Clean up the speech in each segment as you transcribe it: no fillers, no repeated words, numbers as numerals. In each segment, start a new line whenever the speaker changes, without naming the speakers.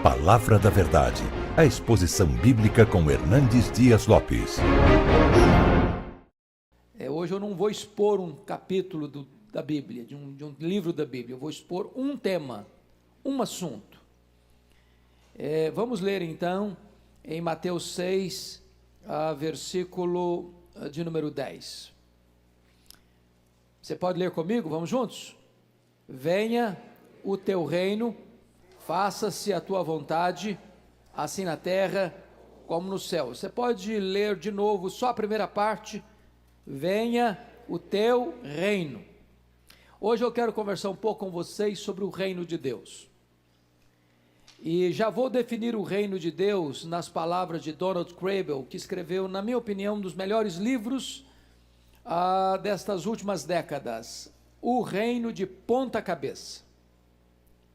Palavra da Verdade, a exposição bíblica com Hernandes Dias Lopes.
Hoje eu não vou expor um capítulo da Bíblia, de um livro da Bíblia, eu vou expor um tema, um assunto. Vamos ler então em Mateus 6, versículo de número 10. Você pode ler comigo? Vamos juntos? Venha o teu reino, faça-se a tua vontade, assim na terra como no céu. Você pode ler de novo só a primeira parte. Venha o teu reino. Hoje eu quero conversar um pouco com vocês sobre o reino de Deus. E já vou definir o reino de Deus nas palavras de Donald Kraybill, que escreveu, na minha opinião, um dos melhores livros destas últimas décadas, O Reino de Ponta Cabeça.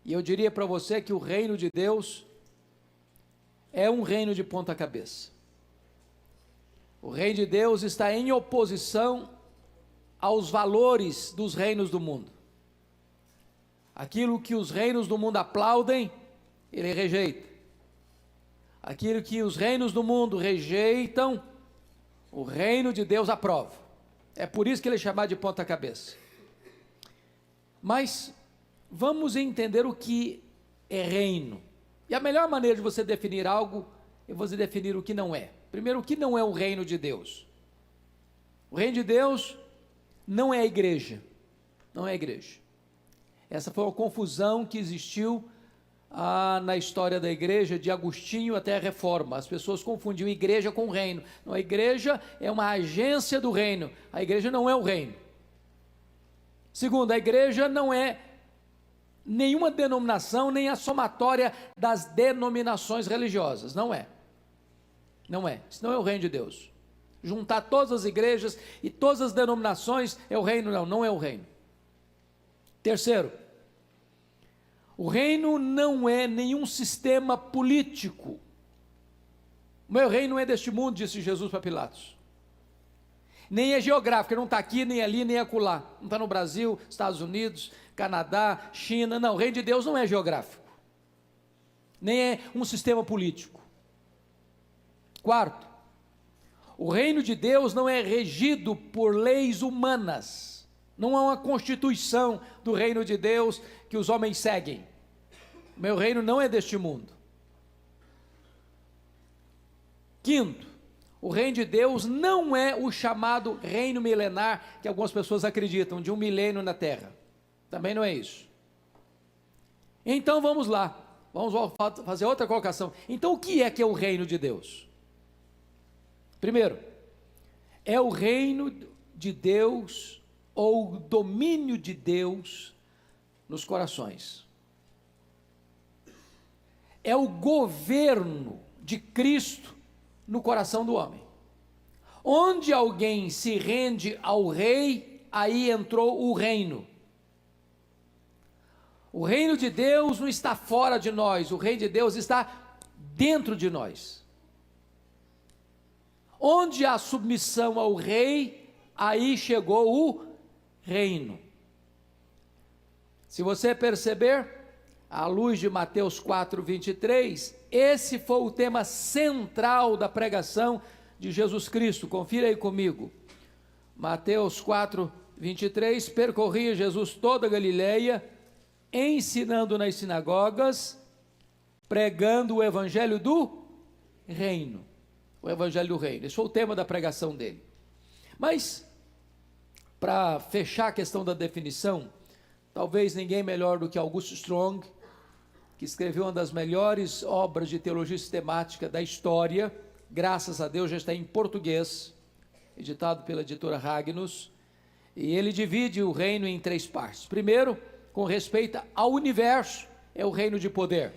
E eu diria para você que o reino de Deus é um reino de ponta cabeça. O reino de Deus está em oposição aos valores dos reinos do mundo. Aquilo que os reinos do mundo aplaudem, ele rejeita. Aquilo que os reinos do mundo rejeitam, o reino de Deus aprova. É por isso que ele é chamado de ponta cabeça. Mas vamos entender o que é reino. E a melhor maneira de você definir algo é você definir o que não é. Primeiro, o que não é o reino de Deus? O reino de Deus não é a igreja. Não é a igreja. Essa foi uma confusão que existiu na história da igreja, de Agostinho até a Reforma. As pessoas confundiam igreja com reino. Não, a igreja é uma agência do reino. A igreja não é o reino. Segundo, a igreja não é nenhuma denominação, nem a somatória das denominações religiosas. Não é. Não é. Isso não é o reino de Deus. Juntar todas as igrejas e todas as denominações é o reino. Não, não é o reino. Terceiro, o reino não é nenhum sistema político. O meu reino não é deste mundo, disse Jesus para Pilatos. Nem é geográfico, não está aqui, nem ali, nem acolá. Não está no Brasil, Estados Unidos, Canadá, China. Não, o reino de Deus não é geográfico. Nem é um sistema político. Quarto, o reino de Deus não é regido por leis humanas. Não há uma constituição do reino de Deus que os homens seguem. O meu reino não é deste mundo. Quinto, o reino de Deus não é o chamado reino milenar que algumas pessoas acreditam, de 1 milênio na terra. Também não é isso. Então vamos lá, vamos fazer outra colocação. Então o que é o reino de Deus? Primeiro, é o reino de Deus ou o domínio de Deus nos corações. É o governo de Cristo no coração do homem. Onde alguém se rende ao rei, aí entrou o reino. O reino de Deus não está fora de nós, o reino de Deus está dentro de nós. Onde há submissão ao rei, aí chegou o reino. Se você perceber, à luz de Mateus 4, 23, esse foi o tema central da pregação de Jesus Cristo. Confira aí comigo. Mateus 4, 23, percorria Jesus toda a Galileia, ensinando nas sinagogas, pregando o evangelho do reino. O evangelho do reino. Esse foi o tema da pregação dele. Mas, para fechar a questão da definição, talvez ninguém melhor do que August Strong, que escreveu uma das melhores obras de teologia sistemática da história, graças a Deus já está em português, editado pela editora Ragnus, e ele divide o reino em 3 partes. Primeiro, com respeito ao universo, é o reino de poder.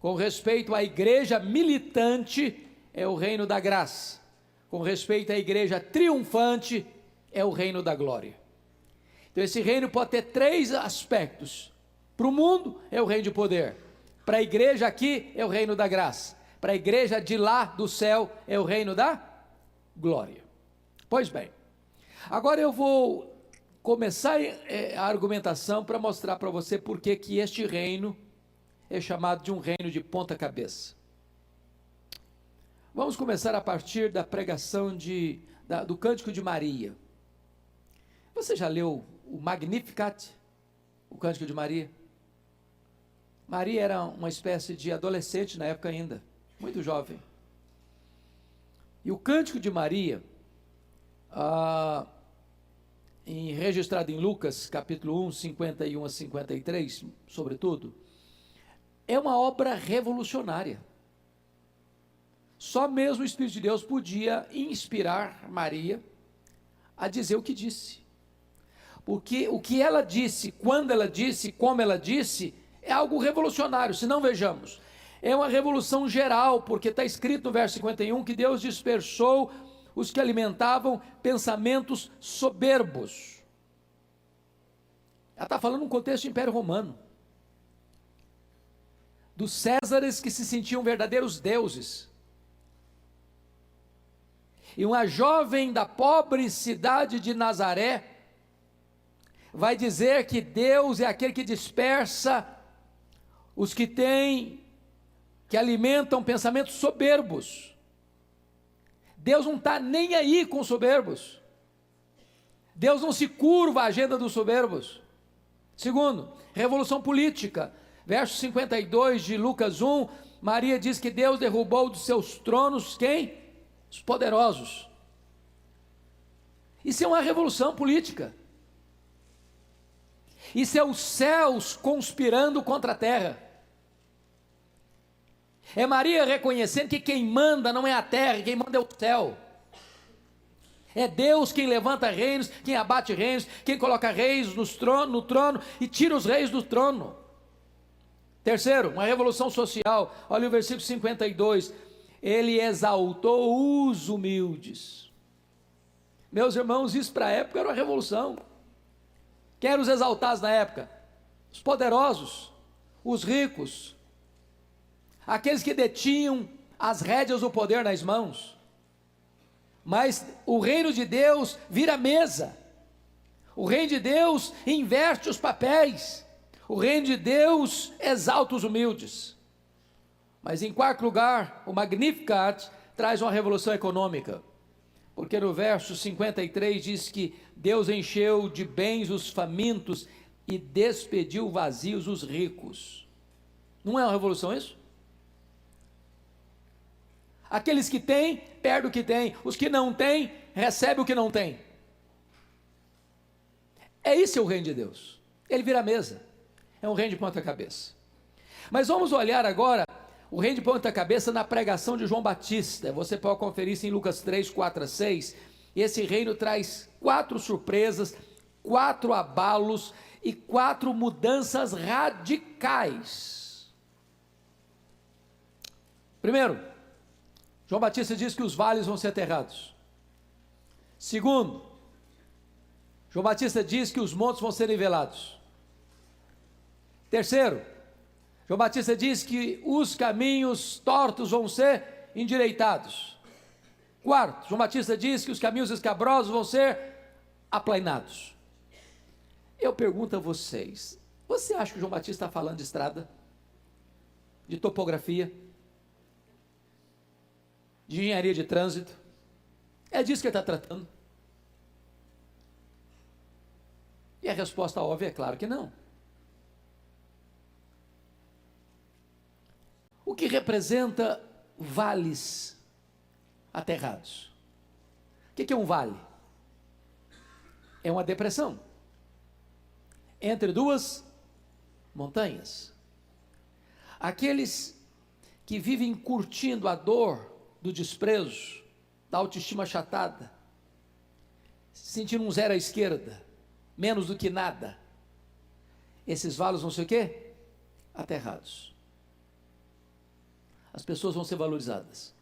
Com respeito à igreja militante, é o reino da graça. Com respeito à igreja triunfante, é o reino da glória. Então esse reino pode ter 3 aspectos. Para o mundo é o reino de poder. Para a igreja aqui é o reino da graça. Para a igreja de lá do céu é o reino da glória. Pois bem, agora eu vou começar a argumentação para mostrar para você por que este reino é chamado de um reino de ponta cabeça. Vamos começar a partir da pregação do Cântico de Maria. Você já leu o Magnificat, o Cântico de Maria? Maria era uma espécie de adolescente na época ainda, muito jovem. E o Cântico de Maria, registrado em Lucas, capítulo 1, 51 a 53, sobretudo, é uma obra revolucionária. Só mesmo o Espírito de Deus podia inspirar Maria a dizer o que disse. Porque o que ela disse, quando ela disse, como ela disse, é algo revolucionário. Se não, vejamos, é uma revolução geral, porque está escrito no verso 51 que Deus dispersou os que alimentavam pensamentos soberbos. Ela está falando num contexto de Império Romano, dos Césares que se sentiam verdadeiros deuses. E uma jovem da pobre cidade de Nazaré vai dizer que Deus é aquele que dispersa os que alimentam pensamentos soberbos. Deus não está nem aí com os soberbos. Deus não se curva à agenda dos soberbos. Segundo, revolução política. Verso 52 de Lucas 1, Maria diz que Deus derrubou dos seus tronos quem? Os poderosos. Isso é uma revolução política. Isso é os céus conspirando contra a terra. É Maria reconhecendo que quem manda não é a terra, quem manda é o céu. É Deus quem levanta reinos, quem abate reinos, quem coloca reis no trono e tira os reis do trono. Terceiro, uma revolução social. Olha o versículo 52. Ele exaltou os humildes. Meus irmãos, isso para a época era uma revolução. Quem eram os exaltados na época? Os poderosos, os ricos, aqueles que detinham as rédeas do poder nas mãos. Mas o reino de Deus vira mesa. O reino de Deus inverte os papéis. O reino de Deus exalta os humildes. Mas em quarto lugar, o Magnificat traz uma revolução econômica. Porque no verso 53 diz que Deus encheu de bens os famintos e despediu vazios os ricos. Não é uma revolução isso? Aqueles que têm, perdem o que têm. Os que não têm, recebem o que não têm. É isso o reino de Deus. Ele vira mesa. É um reino de ponta cabeça. Mas vamos olhar agora o reino de ponta cabeça na pregação de João Batista. Você pode conferir isso em Lucas 3, 4 a 6. Esse reino traz 4 surpresas, 4 abalos e 4 mudanças radicais. Primeiro, João Batista diz que os vales vão ser aterrados. Segundo, João Batista diz que os montes vão ser nivelados. Terceiro, João Batista diz que os caminhos tortos vão ser endireitados. Quarto, João Batista diz que os caminhos escabrosos vão ser aplainados. Eu pergunto a vocês, você acha que João Batista está falando de estrada? De topografia? De engenharia de trânsito? É disso que ele está tratando? E a resposta óbvia é claro que não. O que representa vales aterrados? O que é um vale? É uma depressão entre duas montanhas. Aqueles que vivem curtindo a dor do desprezo, da autoestima achatada, sentindo um zero à esquerda, menos do que nada, esses vales vão ser o quê? Aterrados. As pessoas vão ser valorizadas.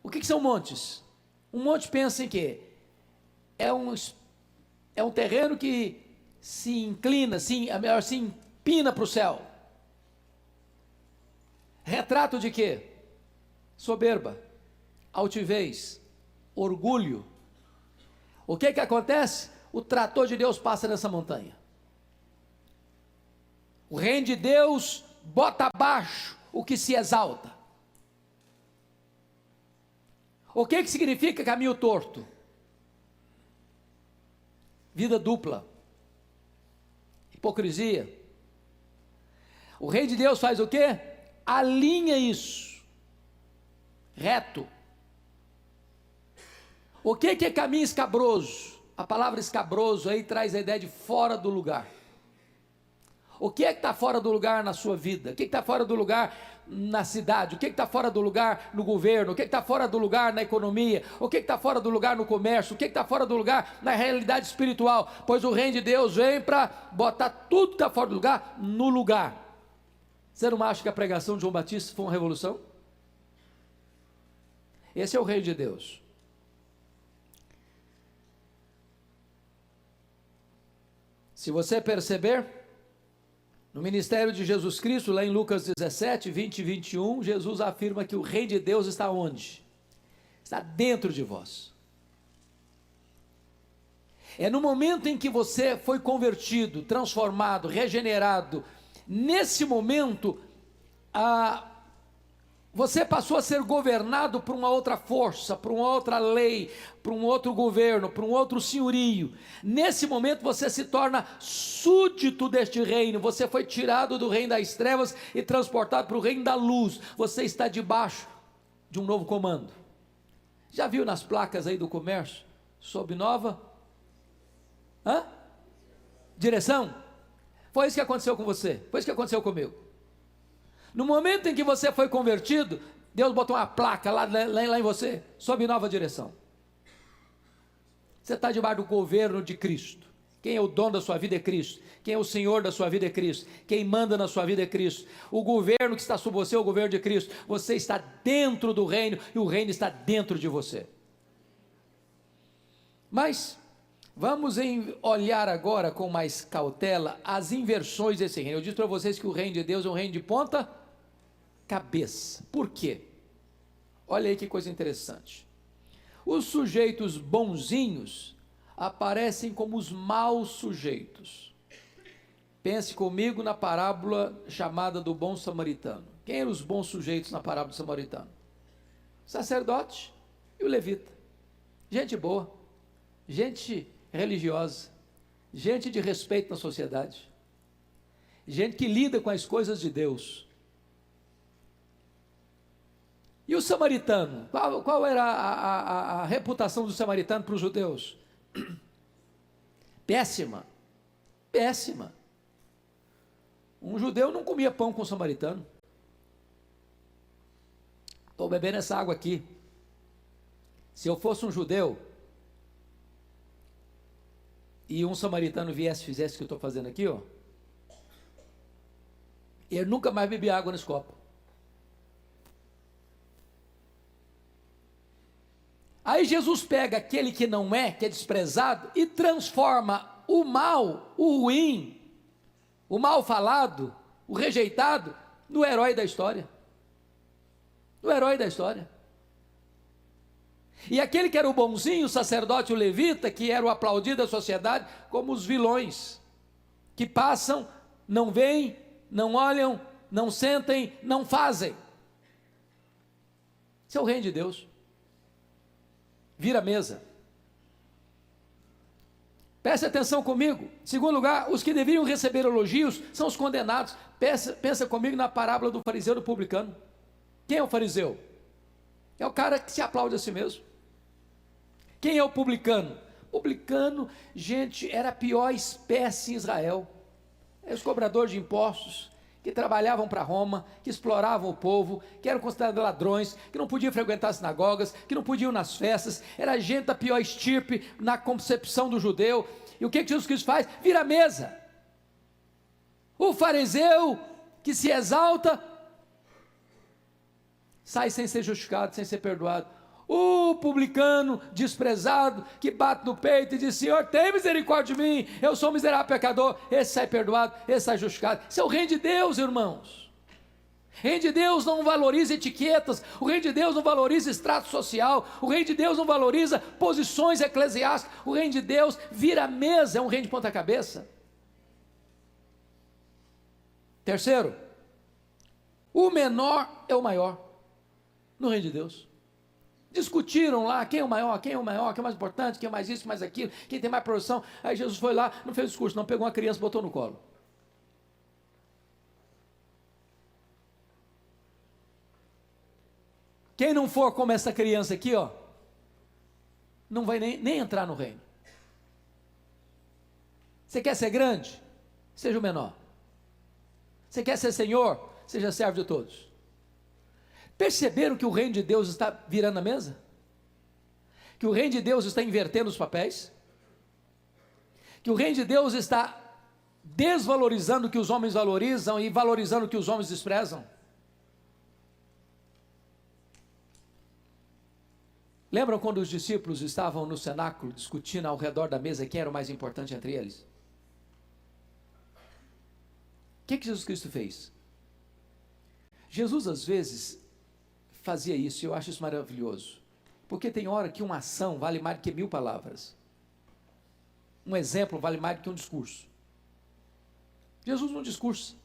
O que são montes? Um monte, pensa em quê? É um terreno que se inclina, se empina para o céu. Retrato de quê? Soberba, altivez, orgulho. O que acontece? O trator de Deus passa nessa montanha. O reino de Deus bota abaixo o que se exalta. O que significa caminho torto? Vida dupla, hipocrisia. O reino de Deus faz o quê? Alinha isso, reto. O que é caminho escabroso? A palavra escabroso aí traz a ideia de fora do lugar. O que é que está fora do lugar na sua vida? O que está fora do lugar na cidade? O que está fora do lugar no governo? O que está fora do lugar na economia? O que está fora do lugar no comércio? O que está fora do lugar na realidade espiritual? Pois o reino de Deus vem para botar tudo que está fora do lugar no lugar. Você não acha que a pregação de João Batista foi uma revolução? Esse é o reino de Deus. Se você perceber, no ministério de Jesus Cristo, lá em Lucas 17, 20 e 21, Jesus afirma que o reino de Deus está onde? Está dentro de vós. É no momento em que você foi convertido, transformado, regenerado, nesse momento, você passou a ser governado por uma outra força, por uma outra lei, por um outro governo, por um outro senhorio. Nesse momento você se torna súdito deste reino, você foi tirado do reino das trevas e transportado para o reino da luz. Você está debaixo de um novo comando. Já viu nas placas aí do comércio? Sob nova? Direção? Foi isso que aconteceu com você, foi isso que aconteceu comigo. No momento em que você foi convertido, Deus botou uma placa lá em você, sob nova direção. Você está debaixo do governo de Cristo. Quem é o dono da sua vida é Cristo. Quem é o Senhor da sua vida é Cristo. Quem manda na sua vida é Cristo. O governo que está sobre você é o governo de Cristo. Você está dentro do reino e o reino está dentro de você. Mas vamos olhar agora com mais cautela as inversões desse reino. Eu disse para vocês que o reino de Deus é um reino de ponta cabeça. Por quê? Olha aí que coisa interessante. Os sujeitos bonzinhos aparecem como os maus sujeitos. Pense comigo na parábola chamada do bom samaritano. Quem eram os bons sujeitos na parábola do samaritano? O sacerdote e o levita. Gente boa, gente religiosa, gente de respeito na sociedade, gente que lida com as coisas de Deus. E o samaritano? Qual era a reputação do samaritano para os judeus? Péssima, péssima. Um judeu não comia pão com um samaritano. Estou bebendo essa água aqui. Se eu fosse um judeu e um samaritano viesse e fizesse o que eu estou fazendo aqui, eu nunca mais bebi água nesse copo. Aí Jesus pega aquele que não é, que é desprezado, e transforma o mal, o ruim, o mal falado, o rejeitado, no herói da história. No herói da história. E aquele que era o bonzinho, o sacerdote, o levita, que era o aplaudido da sociedade, como os vilões, que passam, não veem, não olham, não sentem, não fazem. Esse é o reino de Deus. Vira a mesa. Preste atenção comigo. Em segundo lugar, os que deveriam receber elogios são os condenados. Pensa comigo na parábola do fariseu e do publicano. Quem é o fariseu? É o cara que se aplaude a si mesmo. Quem é o publicano? Publicano, gente, era a pior espécie em Israel. É os cobradores de impostos, que trabalhavam para Roma, que exploravam o povo, que eram considerados ladrões, que não podiam frequentar as sinagogas, que não podiam ir nas festas. Era gente da pior estirpe na concepção do judeu. E o que Jesus Cristo faz? Vira a mesa. O fariseu que se exalta sai sem ser justificado, sem ser perdoado. O publicano desprezado, que bate no peito e diz: Senhor, tem misericórdia de mim, eu sou um miserável pecador. Esse sai perdoado, esse sai justificado. Isso é o reino de Deus, irmãos. O reino de Deus não valoriza etiquetas, o reino de Deus não valoriza extrato social, o reino de Deus não valoriza posições eclesiásticas. O reino de Deus vira a mesa, é um reino de ponta cabeça. Terceiro, o menor é o maior no reino de Deus. Discutiram lá quem é o maior, quem é o maior, quem é mais importante, quem é mais isso, mais aquilo, quem tem mais produção. Aí Jesus foi lá, não fez discurso, não, pegou uma criança e botou no colo. Quem não for como essa criança aqui, ó, não vai nem entrar no reino. Você quer ser grande? Seja o menor. Você quer ser senhor? Seja servo de todos. Perceberam que o reino de Deus está virando a mesa? Que o reino de Deus está invertendo os papéis? Que o reino de Deus está desvalorizando o que os homens valorizam e valorizando o que os homens desprezam? Lembram quando os discípulos estavam no cenáculo discutindo ao redor da mesa quem era o mais importante entre eles? O que Jesus Cristo fez? Jesus às vezes fazia isso, e eu acho isso maravilhoso, porque tem hora que uma ação vale mais do que 1000 palavras, um exemplo vale mais do que um discurso. Jesus não discursa.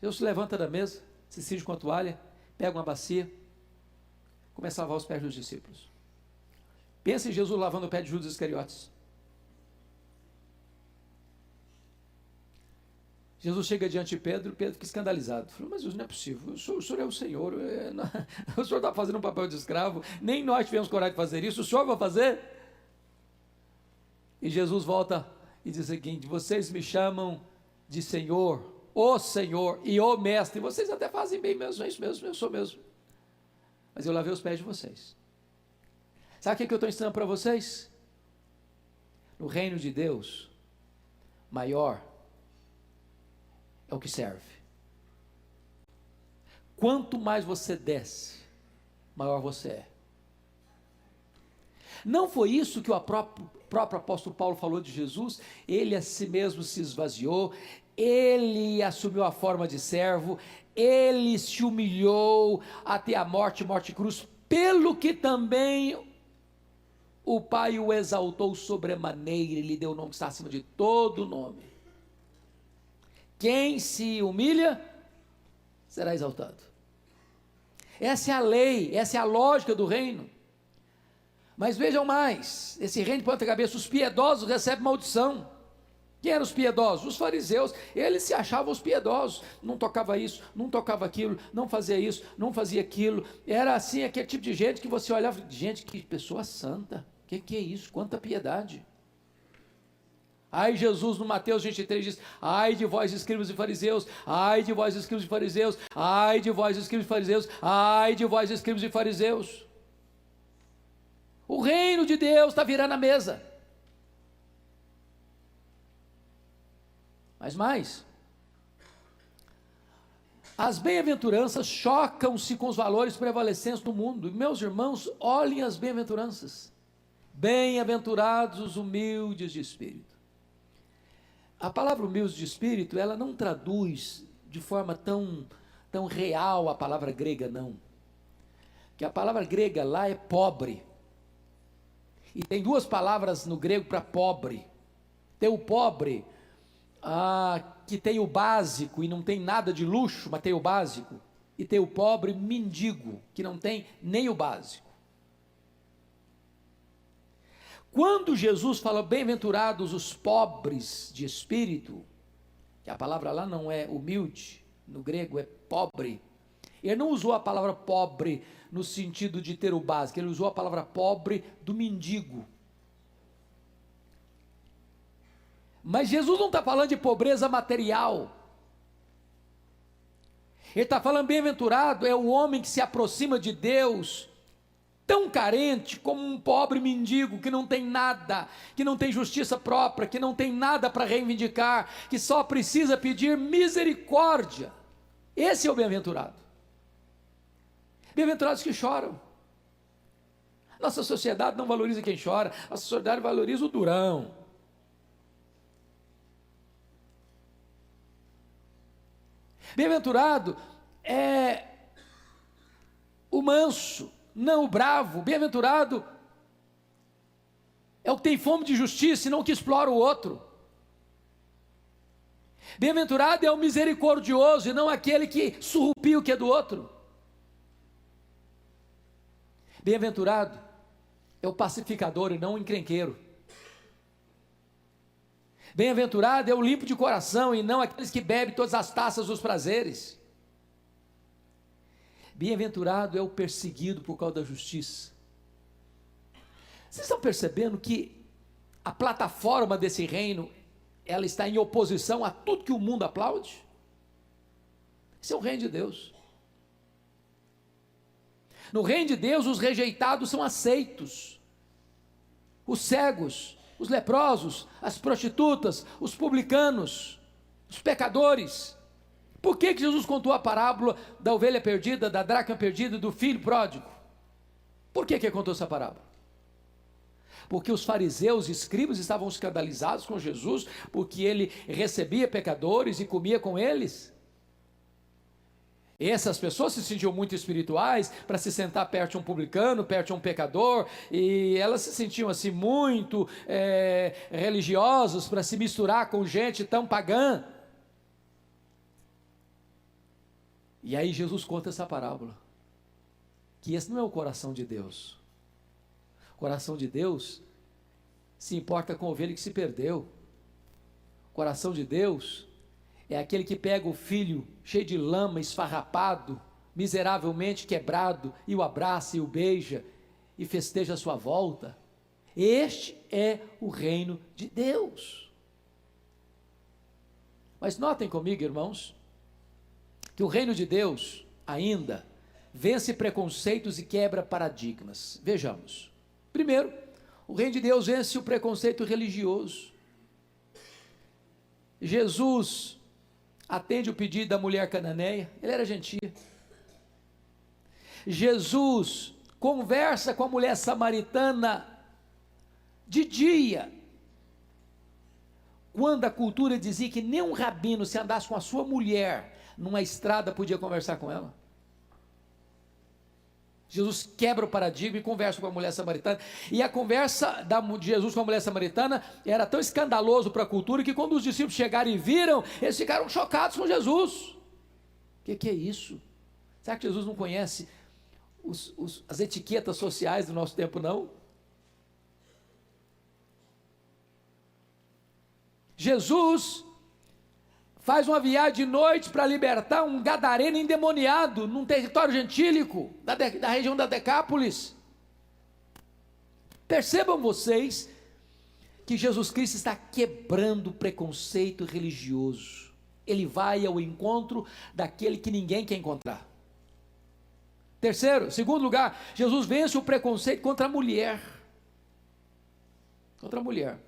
Jesus se levanta da mesa, se cinge com a toalha, pega uma bacia, começa a lavar os pés dos discípulos. Pensa em Jesus lavando o pé de Judas Iscariotes. Jesus chega diante de Pedro, Pedro fica escandalizado. Falou, mas isso não é possível, o senhor é o Senhor, o senhor está fazendo um papel de escravo, nem nós tivemos coragem de fazer isso, o senhor vai fazer? E Jesus volta e diz o seguinte, vocês me chamam de Senhor, o Senhor e o Mestre, vocês até fazem bem mesmo, é isso mesmo, eu sou mesmo, mas eu lavei os pés de vocês. Sabe o que eu estou ensinando para vocês? No reino de Deus, maior é o que serve. Quanto mais você desce, maior você é. Não foi isso que o próprio apóstolo Paulo falou de Jesus? Ele a si mesmo se esvaziou, ele assumiu a forma de servo, ele se humilhou até a morte e cruz, pelo que também o Pai o exaltou sobremaneira, ele deu o nome que está acima de todo nome. Quem se humilha, será exaltado. Essa é a lei, essa é a lógica do reino. Mas vejam mais, esse reino de ponta cabeça, os piedosos recebem maldição. Quem eram os piedosos? Os fariseus. Eles se achavam os piedosos, não tocava isso, não tocava aquilo, não fazia isso, não fazia aquilo. Era assim, aquele tipo de gente que você olhava, gente, que pessoa santa, que é isso, quanta piedade. Aí Jesus no Mateus 23 diz, ai de vós escribas e fariseus, ai de vós escribas e fariseus, ai de vós escribas e fariseus, ai de vós escribas e fariseus. O reino de Deus está virando a mesa. Mas mais, as bem-aventuranças chocam-se com os valores prevalecentes do mundo. Meus irmãos, olhem as bem-aventuranças. Bem-aventurados os humildes de espírito. A palavra humilde de espírito, ela não traduz de forma tão real a palavra grega, não. Que a palavra grega lá é pobre. E tem duas palavras no grego para pobre. Tem o pobre, que tem o básico e não tem nada de luxo, mas tem o básico. E tem o pobre mendigo, que não tem nem o básico. Quando Jesus fala bem-aventurados os pobres de espírito, que a palavra lá não é humilde, no grego é pobre, ele não usou a palavra pobre no sentido de ter o básico, ele usou a palavra pobre do mendigo. Mas Jesus não está falando de pobreza material, ele está falando bem-aventurado é o homem que se aproxima de Deus, tão carente como um pobre mendigo que não tem nada, que não tem justiça própria, que não tem nada para reivindicar, que só precisa pedir misericórdia. Esse é o bem-aventurado. Bem-aventurados que choram. Nossa sociedade não valoriza quem chora, a sociedade valoriza o durão. Bem-aventurado é o manso, não o bravo. Bem-aventurado é o que tem fome de justiça e não o que explora o outro. Bem-aventurado é o misericordioso e não aquele que surrupia o que é do outro. Bem-aventurado é o pacificador e não o encrenqueiro. Bem-aventurado é o limpo de coração e não aqueles que bebem todas as taças dos prazeres. Bem-aventurado é o perseguido por causa da justiça. Vocês estão percebendo que a plataforma desse reino, ela está em oposição a tudo que o mundo aplaude? Esse é o reino de Deus. No reino de Deus, os rejeitados são aceitos. Os cegos, os leprosos, as prostitutas, os publicanos, os pecadores. Por que Jesus contou a parábola da ovelha perdida, da dracma perdida, do filho pródigo? Por que ele contou essa parábola? Porque os fariseus e escribas estavam escandalizados com Jesus, porque ele recebia pecadores e comia com eles. E essas pessoas se sentiam muito espirituais para se sentar perto de um publicano, perto de um pecador, e elas se sentiam assim muito religiosos para se misturar com gente tão pagã. E aí Jesus conta essa parábola, que esse não é o coração de Deus. O coração de Deus se importa com a ovelha que se perdeu. O coração de Deus é aquele que pega o filho cheio de lama, esfarrapado, miseravelmente quebrado, e o abraça e o beija, e festeja a sua volta. Este é o reino de Deus. Mas notem comigo, irmãos, que o reino de Deus ainda vence preconceitos e quebra paradigmas. Vejamos. Primeiro, o reino de Deus vence o preconceito religioso. Jesus atende o pedido da mulher cananeia, ele era gentil. Jesus conversa com a mulher samaritana de dia, quando a cultura dizia que nem um rabino, se andasse com a sua mulher numa estrada, podia conversar com ela. Jesus quebra o paradigma e conversa com a mulher samaritana, e a conversa de Jesus com a mulher samaritana era tão escandaloso para a cultura, que quando os discípulos chegaram e viram, eles ficaram chocados com Jesus. O que é isso? Será que Jesus não conhece as etiquetas sociais do nosso tempo, não? Jesus faz uma viagem de noite para libertar um gadareno endemoniado num território gentílico, da região da Decápolis. Percebam vocês que Jesus Cristo está quebrando o preconceito religioso. Ele vai ao encontro daquele que ninguém quer encontrar. Segundo lugar, Jesus vence o preconceito contra a mulher. Contra a mulher.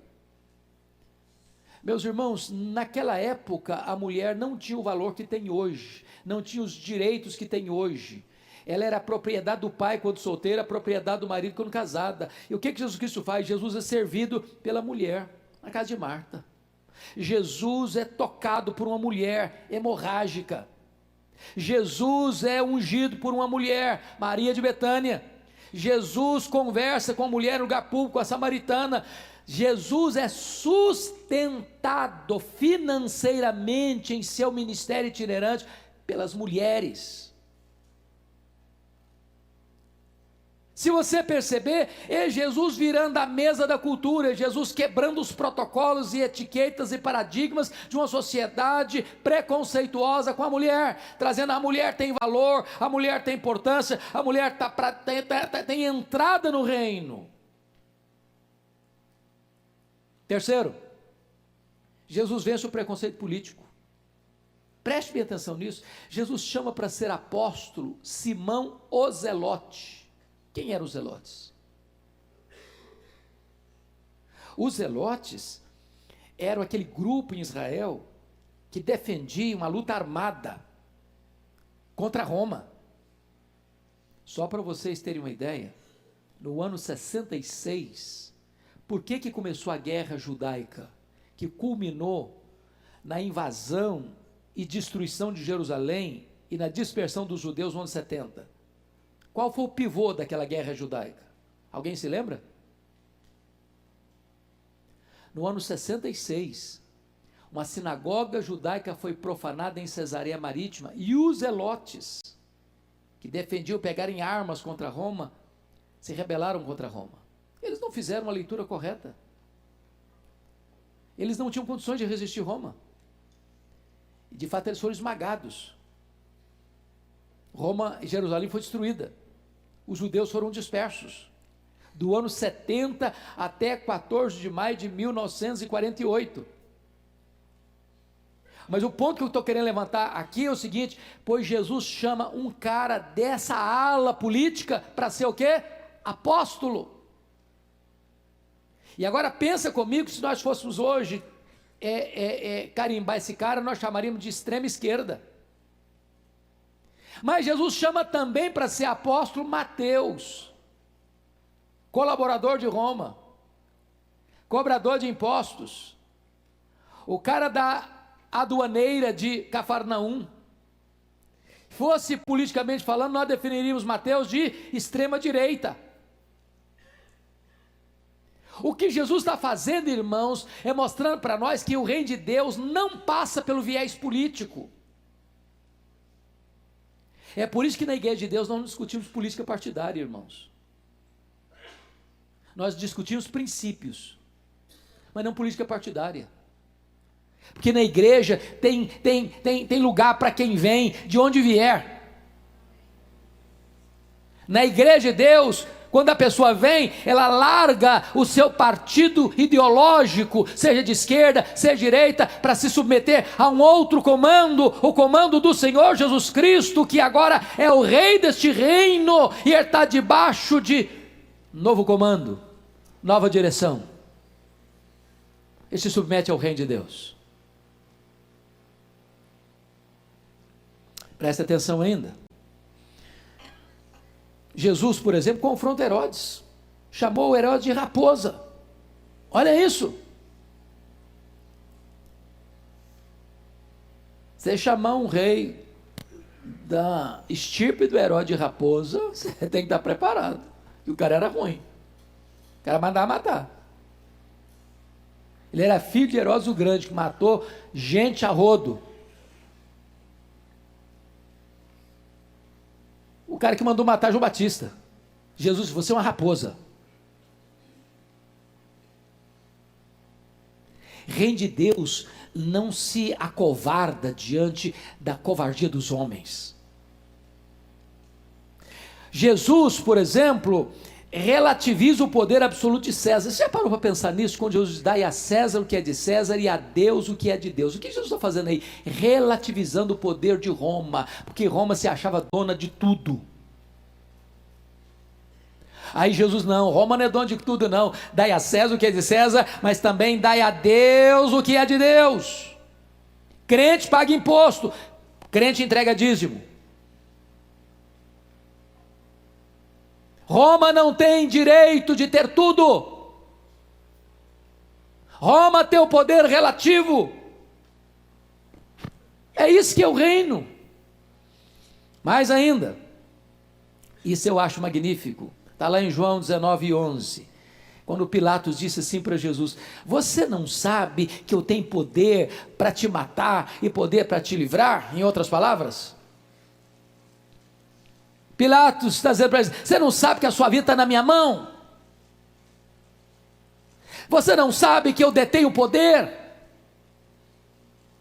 Meus irmãos, naquela época a mulher não tinha o valor que tem hoje, não tinha os direitos que tem hoje. Ela era a propriedade do pai quando solteira, a propriedade do marido quando casada. E o que Jesus Cristo faz? Jesus é servido pela mulher, na casa de Marta. Jesus é tocado por uma mulher hemorrágica. Jesus é ungido por uma mulher, Maria de Betânia. Jesus conversa com a mulher no lugar público, a samaritana. Jesus é sustentado financeiramente em seu ministério itinerante pelas mulheres. Se você perceber, é Jesus virando a mesa da cultura, é Jesus quebrando os protocolos e etiquetas e paradigmas de uma sociedade preconceituosa com a mulher, trazendo a mulher tem valor, a mulher tem importância, a mulher tem entrada no reino. Terceiro, Jesus vence o preconceito político. Preste bem atenção nisso. Jesus chama para ser apóstolo Simão o Zelote. Quem eram os zelotes? Os zelotes eram aquele grupo em Israel que defendia uma luta armada contra Roma. Só para vocês terem uma ideia, no ano 66, por que começou a guerra judaica, que culminou na invasão e destruição de Jerusalém e na dispersão dos judeus no ano 70? Qual foi o pivô daquela guerra judaica? Alguém se lembra? No ano 66, uma sinagoga judaica foi profanada em Cesareia Marítima, e os zelotes, que defendiam pegarem armas contra Roma, se rebelaram contra Roma. Eles não fizeram a leitura correta. Eles não tinham condições de resistir Roma. E de fato eles foram esmagados. Roma e Jerusalém foi destruída. Os judeus foram dispersos. Do ano 70 até 14 de maio de 1948. Mas o ponto que eu estou querendo levantar aqui é o seguinte: pois Jesus chama um cara dessa ala política para ser o quê? Apóstolo. E agora pensa comigo, se nós fôssemos hoje carimbar esse cara, nós chamaríamos de extrema esquerda. Mas Jesus chama também para ser apóstolo Mateus, colaborador de Roma, cobrador de impostos, o cara da aduaneira de Cafarnaum. Fosse politicamente falando, nós definiríamos Mateus de extrema direita. O que Jesus está fazendo, irmãos, é mostrando para nós que o reino de Deus não passa pelo viés político. É por isso que na igreja de Deus não discutimos política partidária, irmãos. Nós discutimos princípios, mas não política partidária. Porque na igreja tem lugar para quem vem, de onde vier. Na igreja de Deus, quando a pessoa vem, ela larga o seu partido ideológico, seja de esquerda, seja de direita, para se submeter a um outro comando, o comando do Senhor Jesus Cristo, que agora é o rei deste reino, e ele está debaixo de novo comando, nova direção. Ele se submete ao reino de Deus. Presta atenção ainda. Jesus, por exemplo, confronta Herodes, chamou Herodes de raposa. Olha isso. Você chamar um rei da estirpe do Herodes de raposa, você tem que estar preparado. E o cara era ruim. O cara mandava matar. Ele era filho de Herodes o Grande, que matou gente a rodo. O cara que mandou matar João Batista. Jesus, você é uma raposa. Reino de Deus não se acovarda diante da covardia dos homens. Jesus, por exemplo, relativiza o poder absoluto de César. Você já parou para pensar nisso? Quando Jesus diz, dai a César o que é de César e a Deus o que é de Deus. O que Jesus está fazendo aí? Relativizando o poder de Roma, porque Roma se achava dona de tudo. Aí Jesus, não, Roma não é dona de tudo não, dai a César o que é de César, mas também dai a Deus o que é de Deus. Crente paga imposto, crente entrega dízimo. Roma não tem direito de ter tudo. Roma tem o poder relativo. É isso que é o reino. Mais ainda, isso eu acho magnífico. Está lá em João 19:11. Quando Pilatos disse assim para Jesus, você não sabe que eu tenho poder para te matar e poder para te livrar? Em outras palavras, Pilatos está dizendo para ele, você não sabe que a sua vida está na minha mão? Você não sabe que eu detenho o poder?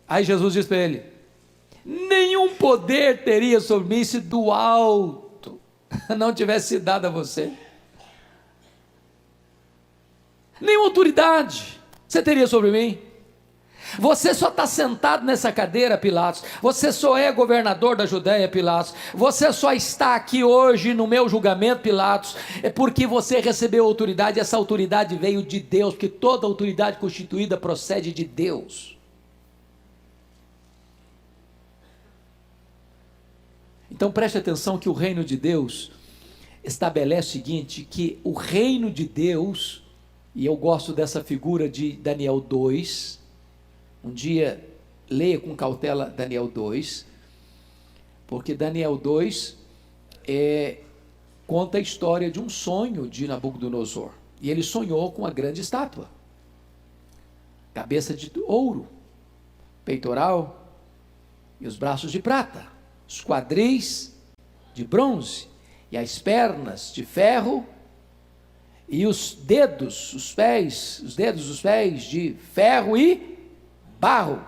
Aí Jesus diz para ele, nenhum poder teria sobre mim se do alto não tivesse sido dado a você. Nenhuma autoridade você teria sobre mim. Você só está sentado nessa cadeira, Pilatos. Você só é governador da Judéia, Pilatos. Você só está aqui hoje no meu julgamento, Pilatos, é porque você recebeu autoridade. Essa autoridade veio de Deus, porque toda autoridade constituída procede de Deus. Então preste atenção que o reino de Deus estabelece o seguinte, que o reino de Deus, e eu gosto dessa figura de Daniel 2, um dia leia com cautela Daniel 2, porque Daniel 2 conta a história de um sonho de Nabucodonosor, e ele sonhou com uma grande estátua, cabeça de ouro, peitoral e os braços de prata, os quadris de bronze e as pernas de ferro e os dedos dos pés de ferro e barro.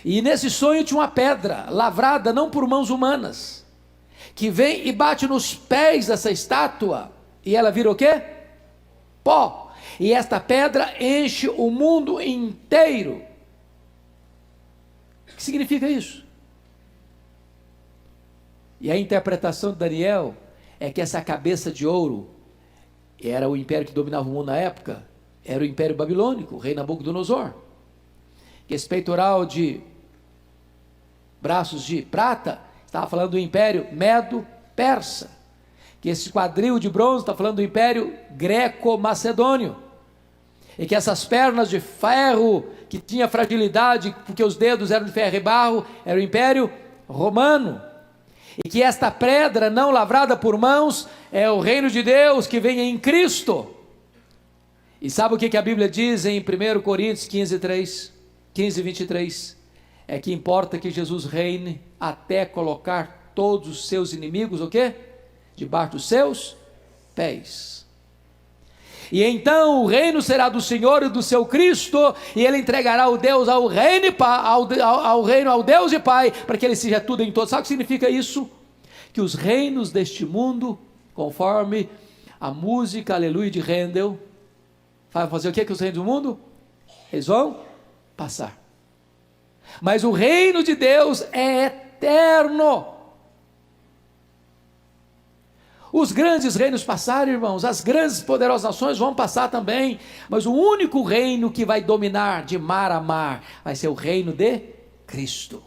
E nesse sonho tinha uma pedra lavrada não por mãos humanas, que vem e bate nos pés dessa estátua, e ela vira o quê? Pó. E esta pedra enche o mundo inteiro. O que significa isso? E a interpretação de Daniel é que essa cabeça de ouro era o império que dominava o mundo na época, era o império babilônico, o rei Nabucodonosor. Que esse peitoral de braços de prata estava falando do império medo-persa. Que esse quadril de bronze está falando do império greco-macedônio. E que essas pernas de ferro, que tinha fragilidade, porque os dedos eram de ferro e barro, era o império romano. E que esta pedra não lavrada por mãos é o reino de Deus que vem em Cristo. E sabe o que a Bíblia diz em 1 Coríntios 15, 23? É que importa que Jesus reine até colocar todos os seus inimigos, o quê? Debaixo dos seus pés. E então o reino será do Senhor e do seu Cristo, e ele entregará o Deus ao reino, ao Deus e Pai, para que ele seja tudo em todos. Sabe o que significa isso? Que os reinos deste mundo, conforme a música Aleluia de Handel, vai fazer o que os reinos do mundo? Eles vão passar. Mas o reino de Deus é eterno. Os grandes reinos passaram, irmãos, as grandes e poderosas nações vão passar também, mas o único reino que vai dominar de mar a mar vai ser o reino de Cristo.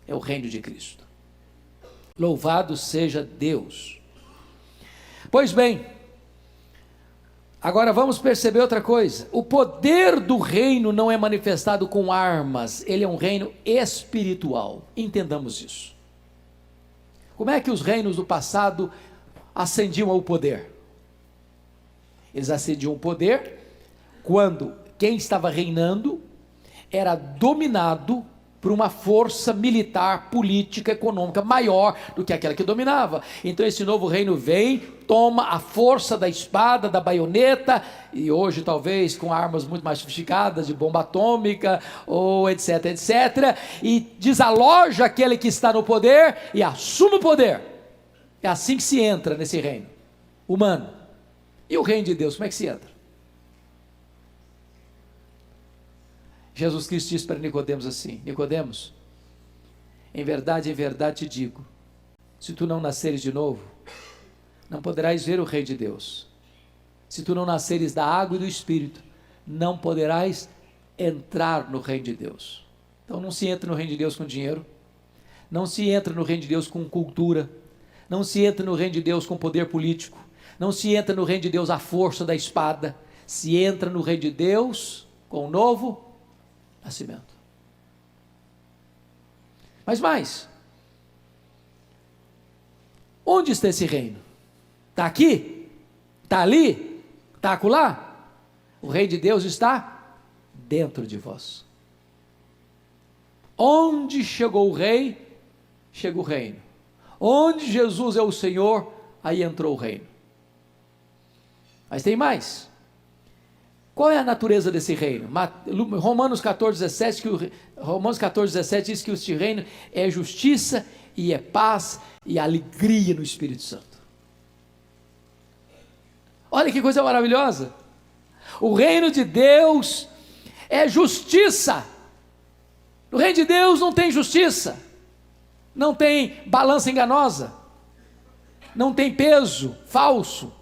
É o reino de Cristo. Louvado seja Deus. Pois bem, agora vamos perceber outra coisa. O poder do reino não é manifestado com armas, ele é um reino espiritual. Entendamos isso. Como é que os reinos do passado ascendiam ao poder? Eles ascendiam ao poder quando quem estava reinando era dominado por uma força militar, política, econômica maior do que aquela que dominava. Então esse novo reino vem, toma a força da espada, da baioneta, e hoje talvez com armas muito mais sofisticadas, de bomba atômica, ou etc, etc, e desaloja aquele que está no poder e assume o poder. É assim que se entra nesse reino humano. E o reino de Deus, como é que se entra? Jesus Cristo disse para Nicodemos assim: Nicodemos, em verdade te digo, se tu não nasceres de novo, não poderás ver o reino de Deus. Se tu não nasceres da água e do Espírito, não poderás entrar no reino de Deus. Então não se entra no reino de Deus com dinheiro, não se entra no reino de Deus com cultura, não se entra no reino de Deus com poder político, não se entra no reino de Deus à força da espada, se entra no reino de Deus com o novo nascimento. Mas mais, onde está esse reino? Está aqui? Está ali? Está acolá? O reino de Deus está dentro de vós. Onde chegou o rei, chega o reino. Onde Jesus é o Senhor, aí entrou o reino. Mas tem mais. Qual é a natureza desse reino? Romanos 14,17 diz que este reino é justiça e é paz e alegria no Espírito Santo. Olha que coisa maravilhosa. O reino de Deus é justiça. No reino de Deus não tem justiça, não tem balança enganosa, não tem peso falso,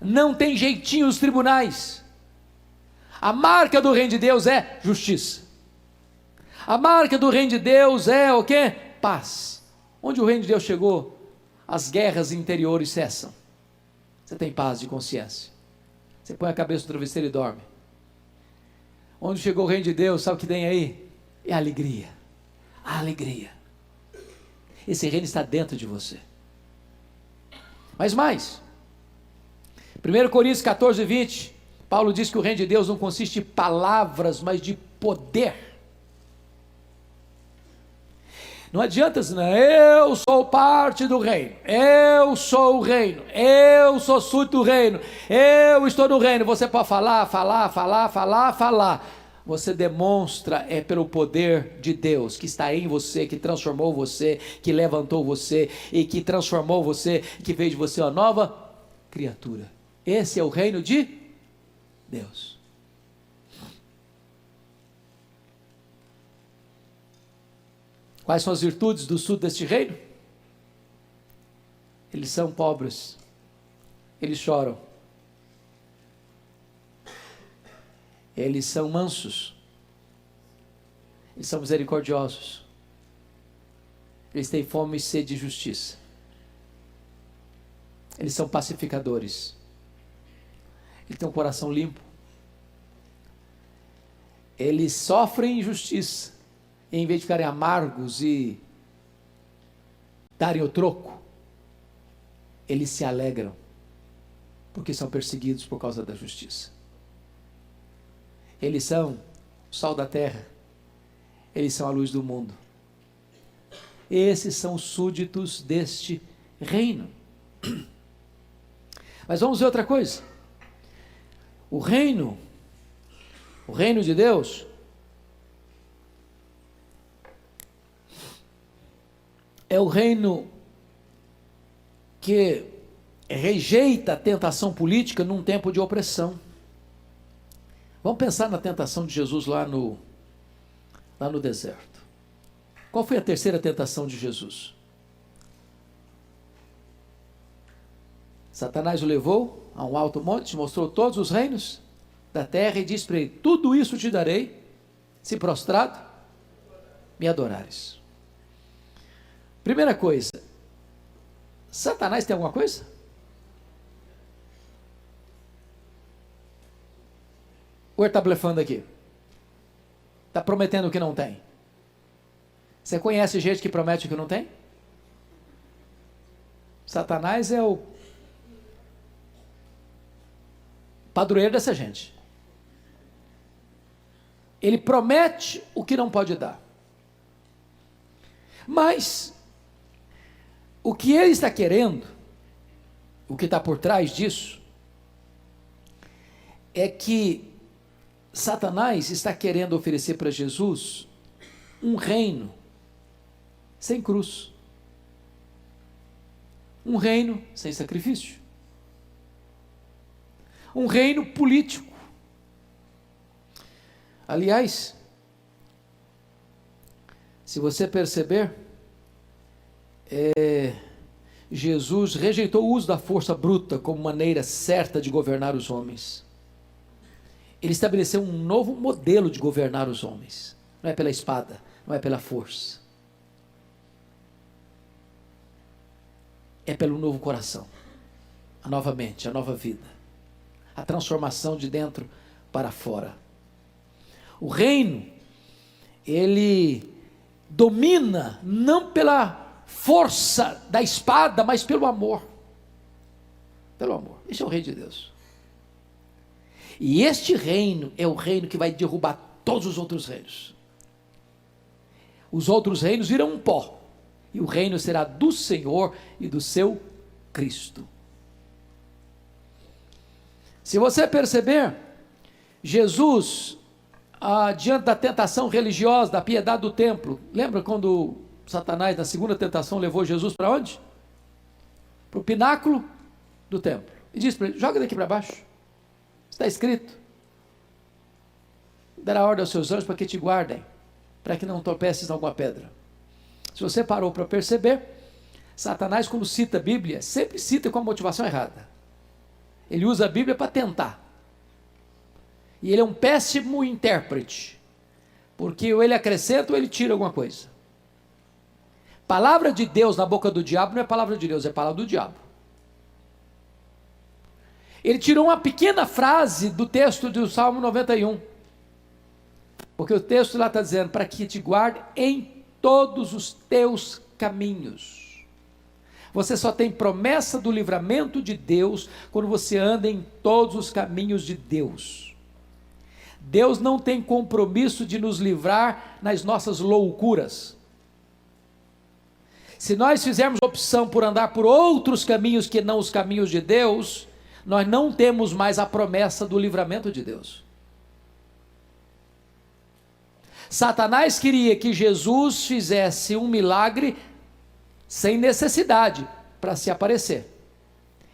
não tem jeitinho nos tribunais. A marca do reino de Deus é justiça. A marca do reino de Deus é o quê? Paz. Onde o reino de Deus chegou, as guerras interiores cessam. Você tem paz de consciência. Você põe a cabeça no travesseiro e dorme. Onde chegou o reino de Deus, sabe o que tem aí? É a alegria. A alegria. Esse reino está dentro de você. Mas mais. 1 Coríntios 14, 20. Paulo diz que o reino de Deus não consiste em palavras, mas de poder. Não adianta dizer, eu sou parte do reino, eu sou o reino, eu sou súdito do reino, eu estou no reino. Você pode falar. Você demonstra pelo poder de Deus que está em você, que transformou você, que levantou você e que transformou você, que fez de você uma nova criatura. Esse é o reino de Deus. Quais são as virtudes do sul deste reino? Eles são pobres, eles choram, eles são mansos, eles são misericordiosos, eles têm fome e sede de justiça, eles são pacificadores, eles têm um coração limpo, eles sofrem injustiça, e em vez de ficarem amargos e darem o troco, eles se alegram, porque são perseguidos por causa da justiça. Eles são o sal da terra, eles são a luz do mundo. Esses são os súditos deste reino. Mas vamos ver outra coisa. O reino de Deus, é o reino que rejeita a tentação política num tempo de opressão. Vamos pensar na tentação de Jesus lá no deserto. Qual foi a terceira tentação de Jesus? Satanás o levou a um alto monte, mostrou todos os reinos da terra e disse para ele: tudo isso te darei, se prostrado me adorares. Primeira coisa, Satanás tem alguma coisa? Ou ele está blefando aqui? Está prometendo o que não tem? Você conhece gente que promete o que não tem? Satanás é o padroeiro dessa gente. Ele promete o que não pode dar. Mas o que ele está querendo, o que está por trás disso, é que Satanás está querendo oferecer para Jesus um reino sem cruz, um reino sem sacrifício, um reino político. Aliás, se você perceber, Jesus rejeitou o uso da força bruta como maneira certa de governar os homens. Ele estabeleceu um novo modelo de governar os homens. Não é pela espada, não é pela força. É pelo novo coração, a nova mente, a nova vida, a transformação de dentro para fora. O reino, ele domina não pela força da espada, mas pelo amor. Pelo amor. Esse é o reino de Deus. E este reino é o reino que vai derrubar todos os outros reinos. Os outros reinos virão um pó, e o reino será do Senhor e do seu Cristo. Se você perceber, Jesus, diante da tentação religiosa, da piedade do templo, lembra quando Satanás, na segunda tentação, levou Jesus para onde? Para o pináculo do templo, e disse para ele: joga daqui para baixo, está escrito, dará ordem aos seus anjos para que te guardem, para que não tropeces em alguma pedra. Se você parou para perceber, Satanás, quando cita a Bíblia, sempre cita com a motivação errada. Ele usa a Bíblia para tentar, e ele é um péssimo intérprete, porque ou ele acrescenta ou ele tira alguma coisa. Palavra de Deus na boca do diabo não é palavra de Deus, é palavra do diabo. Ele tirou uma pequena frase do texto do Salmo 91, porque o texto lá está dizendo: para que te guarde em todos os teus caminhos, Você só tem promessa do livramento de Deus quando você anda em todos os caminhos de Deus. Deus não tem compromisso de nos livrar nas nossas loucuras. Se nós fizermos opção por andar por outros caminhos que não os caminhos de Deus, nós não temos mais a promessa do livramento de Deus. Satanás queria que Jesus fizesse um milagre sem necessidade para se aparecer.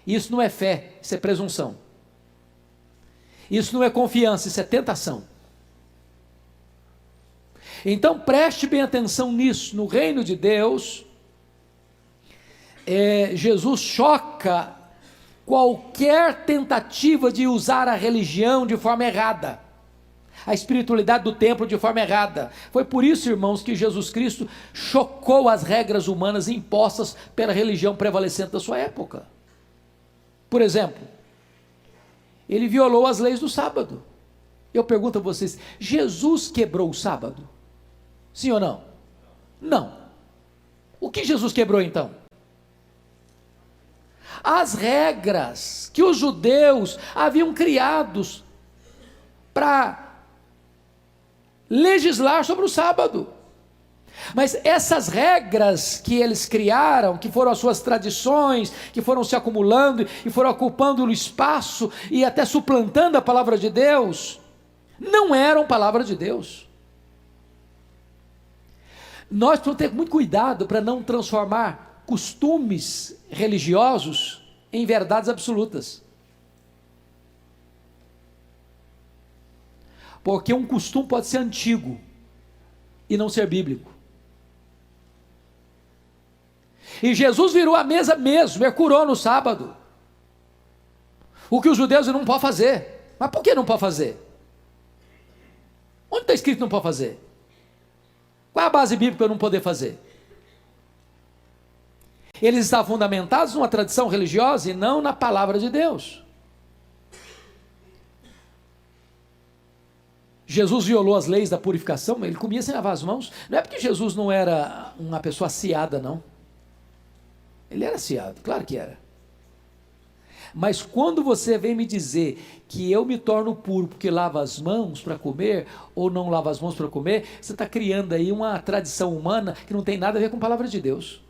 Isso não é fé, isso é presunção. Isso não é confiança, isso é tentação. Então preste bem atenção nisso. No reino de Deus, Jesus choca qualquer tentativa de usar a religião de forma errada, a espiritualidade do templo de forma errada. Foi por isso, irmãos, que Jesus Cristo chocou as regras humanas impostas pela religião prevalecente da sua época. Por exemplo, ele violou as leis do sábado. Eu pergunto a vocês, Jesus quebrou o sábado? Sim ou não? Não. O que Jesus quebrou então? As regras que os judeus haviam criados para legislar sobre o sábado. Mas essas regras que eles criaram, que foram as suas tradições, que foram se acumulando e foram ocupando o espaço e até suplantando a palavra de Deus, não eram palavra de Deus. Nós precisamos ter muito cuidado para não transformar costumes religiosos em verdades absolutas. Porque um costume pode ser antigo e não ser bíblico. E Jesus virou a mesa mesmo, curou no sábado. O que os judeus não podem fazer. Mas por que não pode fazer? Onde está escrito que não pode fazer? Qual é a base bíblica para não poder fazer? Eles estavam fundamentados numa tradição religiosa e não na palavra de Deus. Jesus violou as leis da purificação, ele comia sem lavar as mãos. Não é porque Jesus não era uma pessoa aciada, não. Ele era aciado, claro que era. Mas quando você vem me dizer que eu me torno puro porque lavo as mãos para comer, ou não lavo as mãos para comer, você está criando aí uma tradição humana que não tem nada a ver com a palavra de Deus.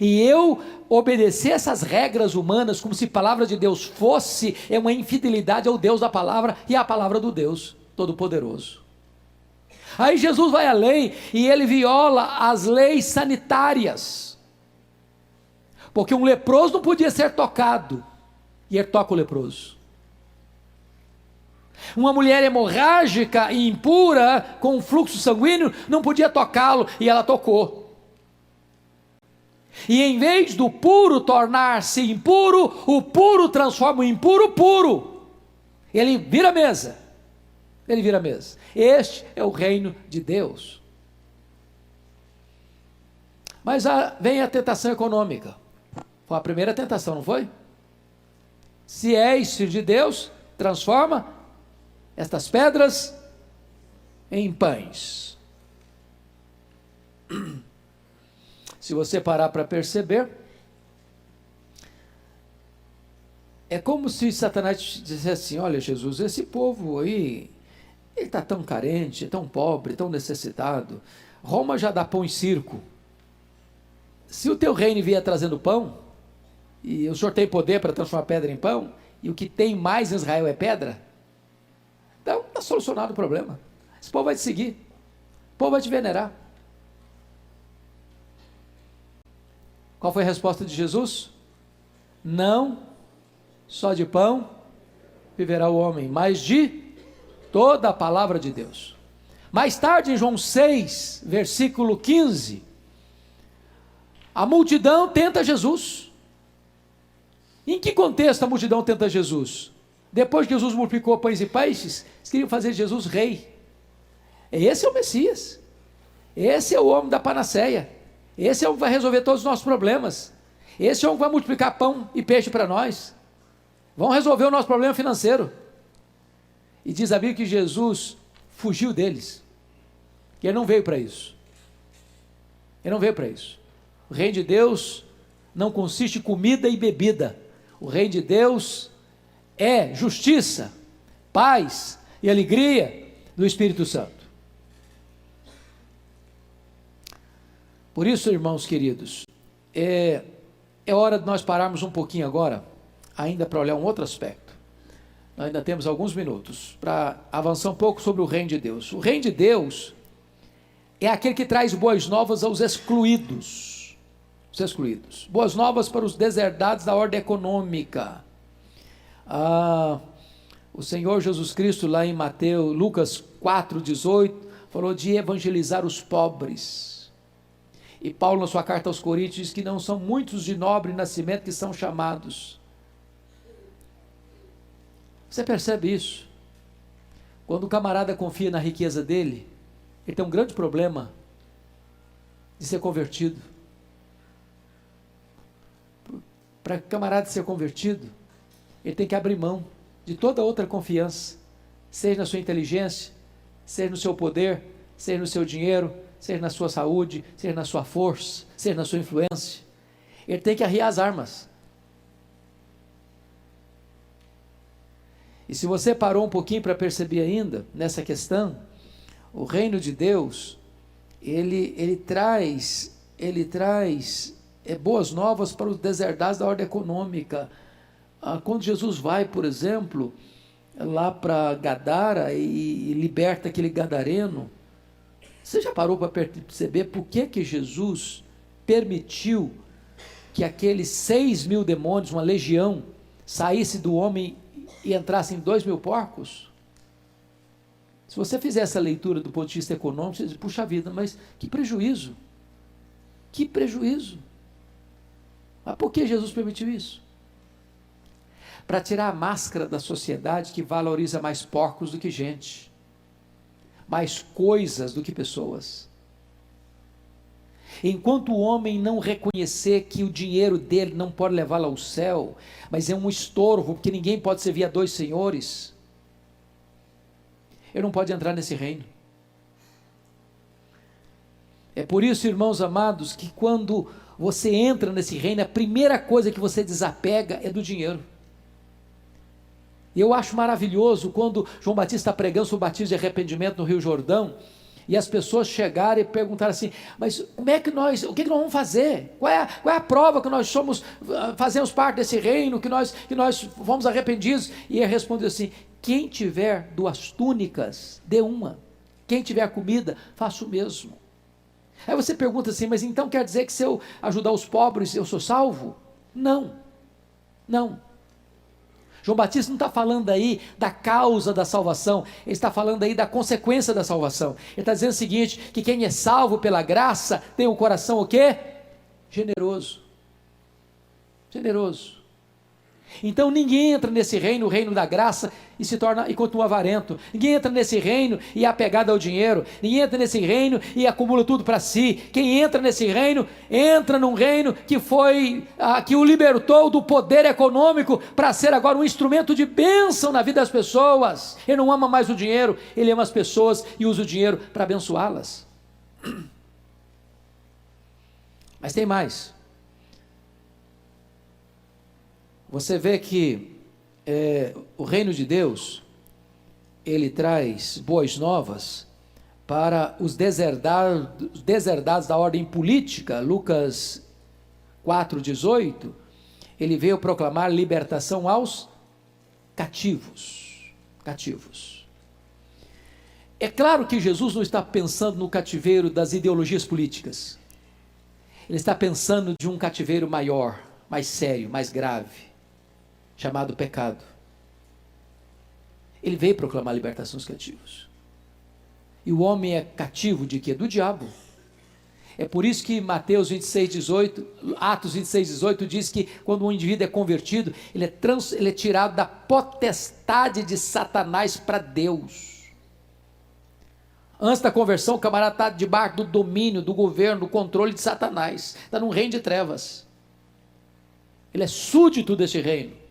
E eu obedecer essas regras humanas como se a palavra de Deus fosse, é uma infidelidade ao Deus da palavra e à palavra do Deus Todo-Poderoso. Aí Jesus vai além e ele viola as leis sanitárias, porque um leproso não podia ser tocado, e ele toca o leproso. Uma mulher hemorrágica e impura, com fluxo sanguíneo, não podia tocá-lo, e ela tocou. E em vez do puro tornar-se impuro, o puro transforma o impuro puro. Ele vira a mesa. Ele vira a mesa. Este é o reino de Deus. Mas vem a tentação econômica. Foi a primeira tentação, não foi? Se és filho de Deus, transforma estas pedras em pães. Se você parar para perceber, é como se Satanás dissesse assim: olha, Jesus, esse povo aí, ele está tão carente, tão pobre, tão necessitado. Roma já dá pão e circo. Se o teu reino vier trazendo pão, e o Senhor tem poder para transformar pedra em pão, e o que tem mais em Israel é pedra, então está solucionado o problema. Esse povo vai te seguir, o povo vai te venerar. Qual foi a resposta de Jesus? Não só de pão viverá o homem, mas de toda a palavra de Deus. Mais tarde, em João 6, versículo 15, a multidão tenta Jesus. Em que contexto a multidão tenta Jesus? Depois que Jesus multiplicou pães e peixes, eles queriam fazer Jesus rei. Esse é o Messias. Esse é o homem da panaceia. Esse é o que vai resolver todos os nossos problemas. Esse é o que vai multiplicar pão e peixe para nós. Vão resolver o nosso problema financeiro. E diz a Bíblia que Jesus fugiu deles. Que ele não veio para isso. Ele não veio para isso. O reino de Deus não consiste em comida e bebida. O reino de Deus é justiça, paz e alegria do Espírito Santo. Por isso, irmãos queridos, é hora de nós pararmos um pouquinho agora, ainda para olhar um outro aspecto. Nós ainda temos alguns minutos para avançar um pouco sobre o reino de Deus. O reino de Deus é aquele que traz boas novas aos excluídos. Os excluídos. Boas novas para os deserdados da ordem econômica. O Senhor Jesus Cristo, lá em Lucas 4,18, falou de evangelizar os pobres. E Paulo, na sua carta aos Coríntios, diz que não são muitos de nobre nascimento que são chamados. Você percebe isso? Quando o camarada confia na riqueza dele, ele tem um grande problema de ser convertido. Para o camarada ser convertido, ele tem que abrir mão de toda outra confiança, seja na sua inteligência, seja no seu poder, seja no seu dinheiro, seja na sua saúde, seja na sua força, seja na sua influência. Ele tem que arriar as armas. E se você parou um pouquinho para perceber ainda, nessa questão, o reino de Deus, ele traz boas novas para os deserdados da ordem econômica. Quando Jesus vai, por exemplo, lá para Gadara e liberta aquele gadareno, você já parou para perceber por que Jesus permitiu que aqueles 6.000 demônios, uma legião, saísse do homem e entrassem 2.000 porcos? Se você fizer essa leitura do ponto de vista econômico, você diz, puxa vida, mas que prejuízo, que prejuízo. Mas por que Jesus permitiu isso? Para tirar a máscara da sociedade que valoriza mais porcos do que gente, mais coisas do que pessoas. Enquanto o homem não reconhecer que o dinheiro dele não pode levá-lo ao céu, mas é um estorvo, porque ninguém pode servir a dois senhores, ele não pode entrar nesse reino. É por isso, irmãos amados, que quando você entra nesse reino, a primeira coisa que você desapega é do dinheiro. E eu acho maravilhoso quando João Batista está pregando sobre o batismo de arrependimento no Rio Jordão, e as pessoas chegaram e perguntaram assim, mas o que nós vamos fazer? Qual é a prova que nós fazemos parte desse reino, que nós fomos arrependidos? E ele respondeu assim, quem tiver 2 túnicas, dê uma. Quem tiver comida, faça o mesmo. Aí você pergunta assim, mas então quer dizer que se eu ajudar os pobres, eu sou salvo? Não. João Batista não está falando aí da causa da salvação, ele está falando aí da consequência da salvação. Ele está dizendo o seguinte, que quem é salvo pela graça, tem um coração o quê? Generoso. Então ninguém entra nesse reino, o reino da graça, e continua avarento. Ninguém entra nesse reino e é apegado ao dinheiro. Ninguém entra nesse reino e acumula tudo para si. Quem entra nesse reino, entra num reino que o libertou do poder econômico para ser agora um instrumento de bênção na vida das pessoas. Ele não ama mais o dinheiro, ele ama as pessoas e usa o dinheiro para abençoá-las. Mas tem mais. Você vê que o reino de Deus, ele traz boas novas para os deserdados da ordem política. Lucas 4,18, ele veio proclamar libertação aos cativos. É claro que Jesus não está pensando no cativeiro das ideologias políticas, ele está pensando de um cativeiro maior, mais sério, mais grave, chamado pecado. Ele veio proclamar a libertação dos cativos. E o homem é cativo de quê? Do diabo. É por isso que Atos 26,18 diz que quando um indivíduo é convertido, ele é tirado da potestade de Satanás para Deus. Antes da conversão, o camarada está debaixo do domínio, do governo, do controle de Satanás. Está num reino de trevas. Ele é súdito desse reino.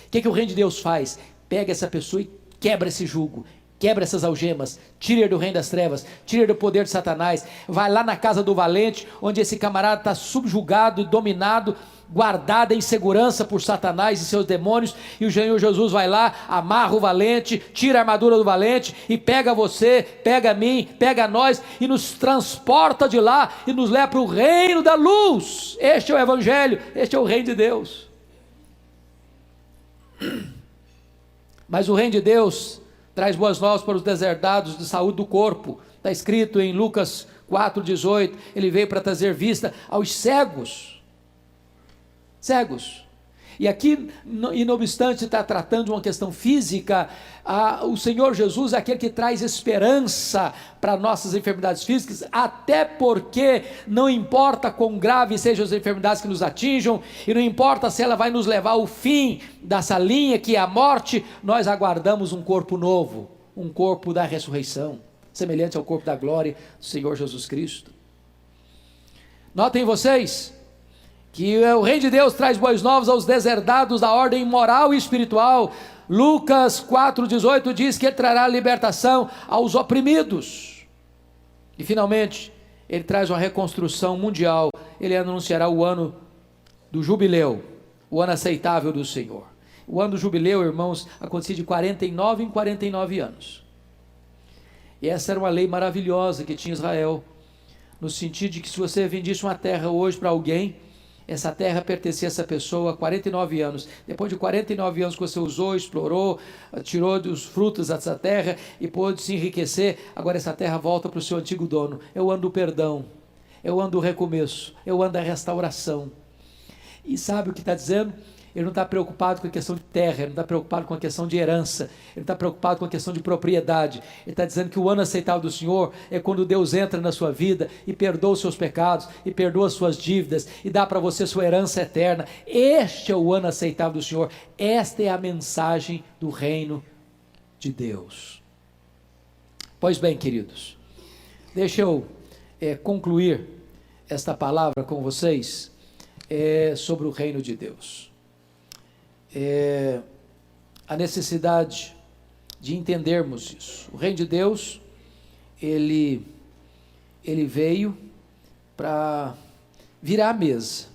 O que o reino de Deus faz? Pega essa pessoa e quebra esse jugo, Quebra essas algemas, tira ele do reino das trevas, tira ele do poder de Satanás, vai lá na casa do valente, onde esse camarada está subjugado, dominado, guardado em segurança por Satanás e seus demônios, e o Senhor Jesus vai lá, amarra o valente, tira a armadura do valente, e pega você, pega a mim, pega a nós, e nos transporta de lá, e nos leva para o reino da luz. Este é o Evangelho, este é o reino de Deus. Mas o reino de Deus traz boas novas para os deserdados de saúde do corpo. Está escrito em Lucas 4,18, ele veio para trazer vista aos cegos. Cegos. E aqui, e não obstante estar tratando de uma questão física, o Senhor Jesus é aquele que traz esperança para nossas enfermidades físicas, até porque não importa quão graves sejam as enfermidades que nos atinjam, e não importa se ela vai nos levar ao fim dessa linha que é a morte, nós aguardamos um corpo novo, um corpo da ressurreição, semelhante ao corpo da glória do Senhor Jesus Cristo. Notem vocês que o reino de Deus traz boas novas aos deserdados da ordem moral e espiritual. Lucas 4,18 diz que ele trará libertação aos oprimidos. E finalmente, ele traz uma reconstrução mundial. Ele anunciará o ano do jubileu, o ano aceitável do Senhor. O ano do jubileu, irmãos, acontecia de 49 em 49 anos. E essa era uma lei maravilhosa que tinha Israel, no sentido de que se você vendisse uma terra hoje para alguém, essa terra pertencia a essa pessoa há 49 anos. Depois de 49 anos que você usou, explorou, tirou dos frutos dessa terra e pôde se enriquecer, agora essa terra volta para o seu antigo dono. É o ano do perdão, é o ano do recomeço, é o ano da restauração. E sabe o que está dizendo? Ele não está preocupado com a questão de terra, ele não está preocupado com a questão de herança, ele não está preocupado com a questão de propriedade. Ele está dizendo que o ano aceitável do Senhor é quando Deus entra na sua vida e perdoa os seus pecados, e perdoa as suas dívidas, e dá para você sua herança eterna. Este é o ano aceitável do Senhor. Esta é a mensagem do reino de Deus. Pois bem, queridos, deixa eu concluir esta palavra com vocês sobre o reino de Deus. A necessidade de entendermos isso. O reino de Deus, ele veio para virar a mesa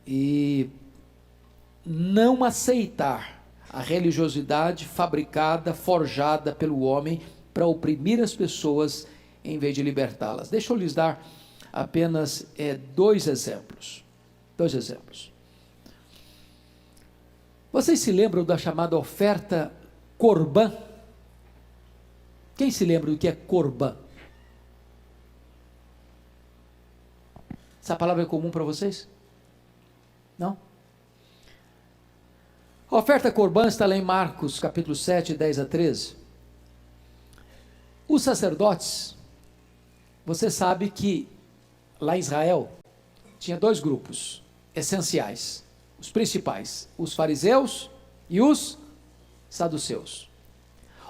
e não aceitar a religiosidade fabricada, forjada pelo homem para oprimir as pessoas em vez de libertá-las. Deixa eu lhes dar apenas dois exemplos. Vocês se lembram da chamada oferta corbã? Quem se lembra do que é corbã? Essa palavra é comum para vocês? Não? A oferta corbã está lá em Marcos, capítulo 7, 10 a 13. Os sacerdotes, você sabe que lá em Israel tinha dois grupos essenciais, os principais, os fariseus e os saduceus.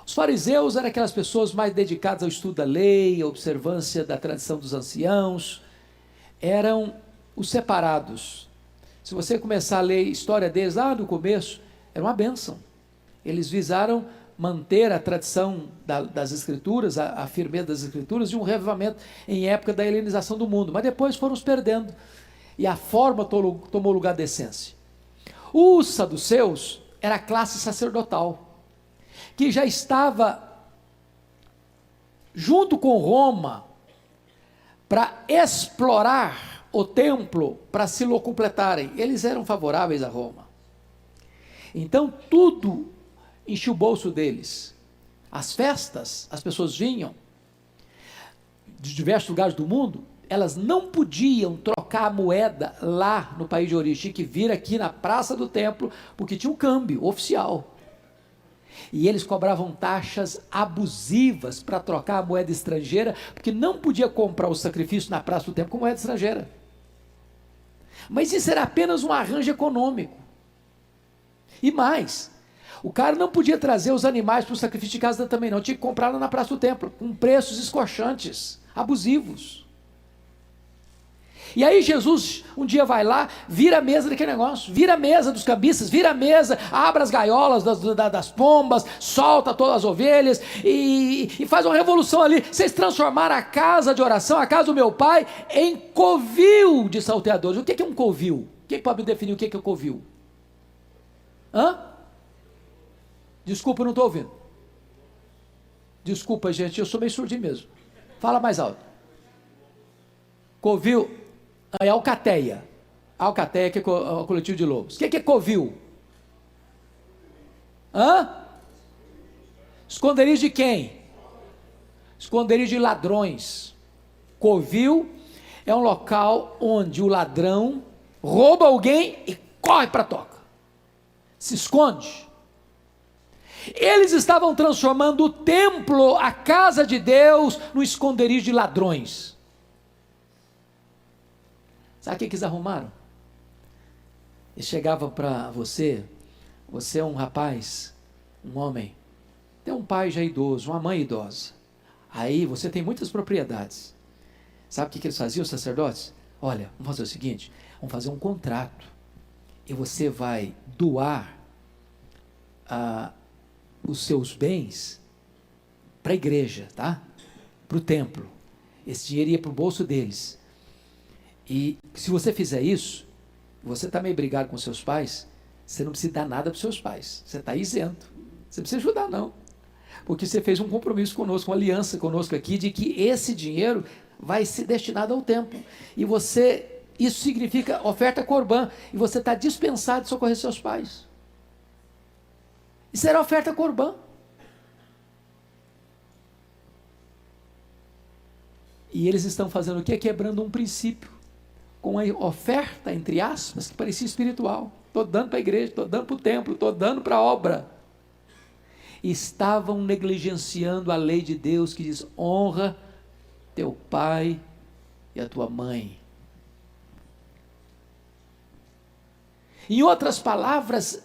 Os fariseus eram aquelas pessoas mais dedicadas ao estudo da lei, à observância da tradição dos anciãos, eram os separados. Se você começar a ler a história deles lá no começo, era uma bênção. Eles visaram manter a tradição das escrituras, a firmeza das escrituras, de um revivamento em época da helenização do mundo, mas depois foram os perdendo, e a forma tomou lugar da essência. Os saduceus era a classe sacerdotal, que já estava junto com Roma para explorar o templo para se locupletarem. Eles eram favoráveis a Roma. Então tudo enchia o bolso deles. As festas, as pessoas vinham de diversos lugares do mundo, elas não podiam trocar a moeda lá no país de origem, tinha que vir aqui na praça do templo, porque tinha um câmbio oficial. E eles cobravam taxas abusivas para trocar a moeda estrangeira, porque não podia comprar o sacrifício na praça do templo com moeda estrangeira. Mas isso era apenas um arranjo econômico. E mais, o cara não podia trazer os animais para o sacrifício de casa também não, tinha que comprar lá na praça do templo, com preços escorchantes, abusivos. E aí Jesus um dia vai lá, vira a mesa daquele negócio, vira a mesa dos cambistas, vira a mesa, abre as gaiolas das pombas, solta todas as ovelhas e faz uma revolução ali. Vocês transformaram a casa de oração, a casa do meu pai, em covil de salteadores. O que é um covil? Quem pode me definir o que é covil? Hã? Desculpa, eu não estou ouvindo. Desculpa, gente, eu sou meio surdinho mesmo. Fala mais alto. Covil é alcateia. Alcateia que é o coletivo de lobos. O que é covil? Hã? Esconderijo de quem? Esconderijo de ladrões. Covil é um local onde o ladrão rouba alguém e corre para a toca. Se esconde. Eles estavam transformando o templo, a casa de Deus, no esconderijo de ladrões. Sabe o que eles arrumaram? Eles chegavam para você é um rapaz, um homem, tem um pai já idoso, uma mãe idosa. Aí você tem muitas propriedades. Sabe o que eles faziam, os sacerdotes? Olha, vamos fazer o seguinte, vamos fazer um contrato. E você vai doar os seus bens para a igreja, tá? Para o templo. Esse dinheiro ia para o bolso deles. E se você fizer isso, você está meio brigado com seus pais, você não precisa dar nada para os seus pais. Você está isento. Você não precisa ajudar, não. Porque você fez um compromisso conosco, uma aliança conosco aqui, de que esse dinheiro vai ser destinado ao templo. E isso significa oferta corbã. E você está dispensado de socorrer seus pais. Isso era oferta corbã. E eles estão fazendo o quê? Quebrando um princípio. Com a oferta, entre aspas, que parecia espiritual. Estou dando para a igreja, estou dando para o templo, estou dando para a obra. Estavam negligenciando a lei de Deus que diz: honra teu pai e a tua mãe. Em outras palavras,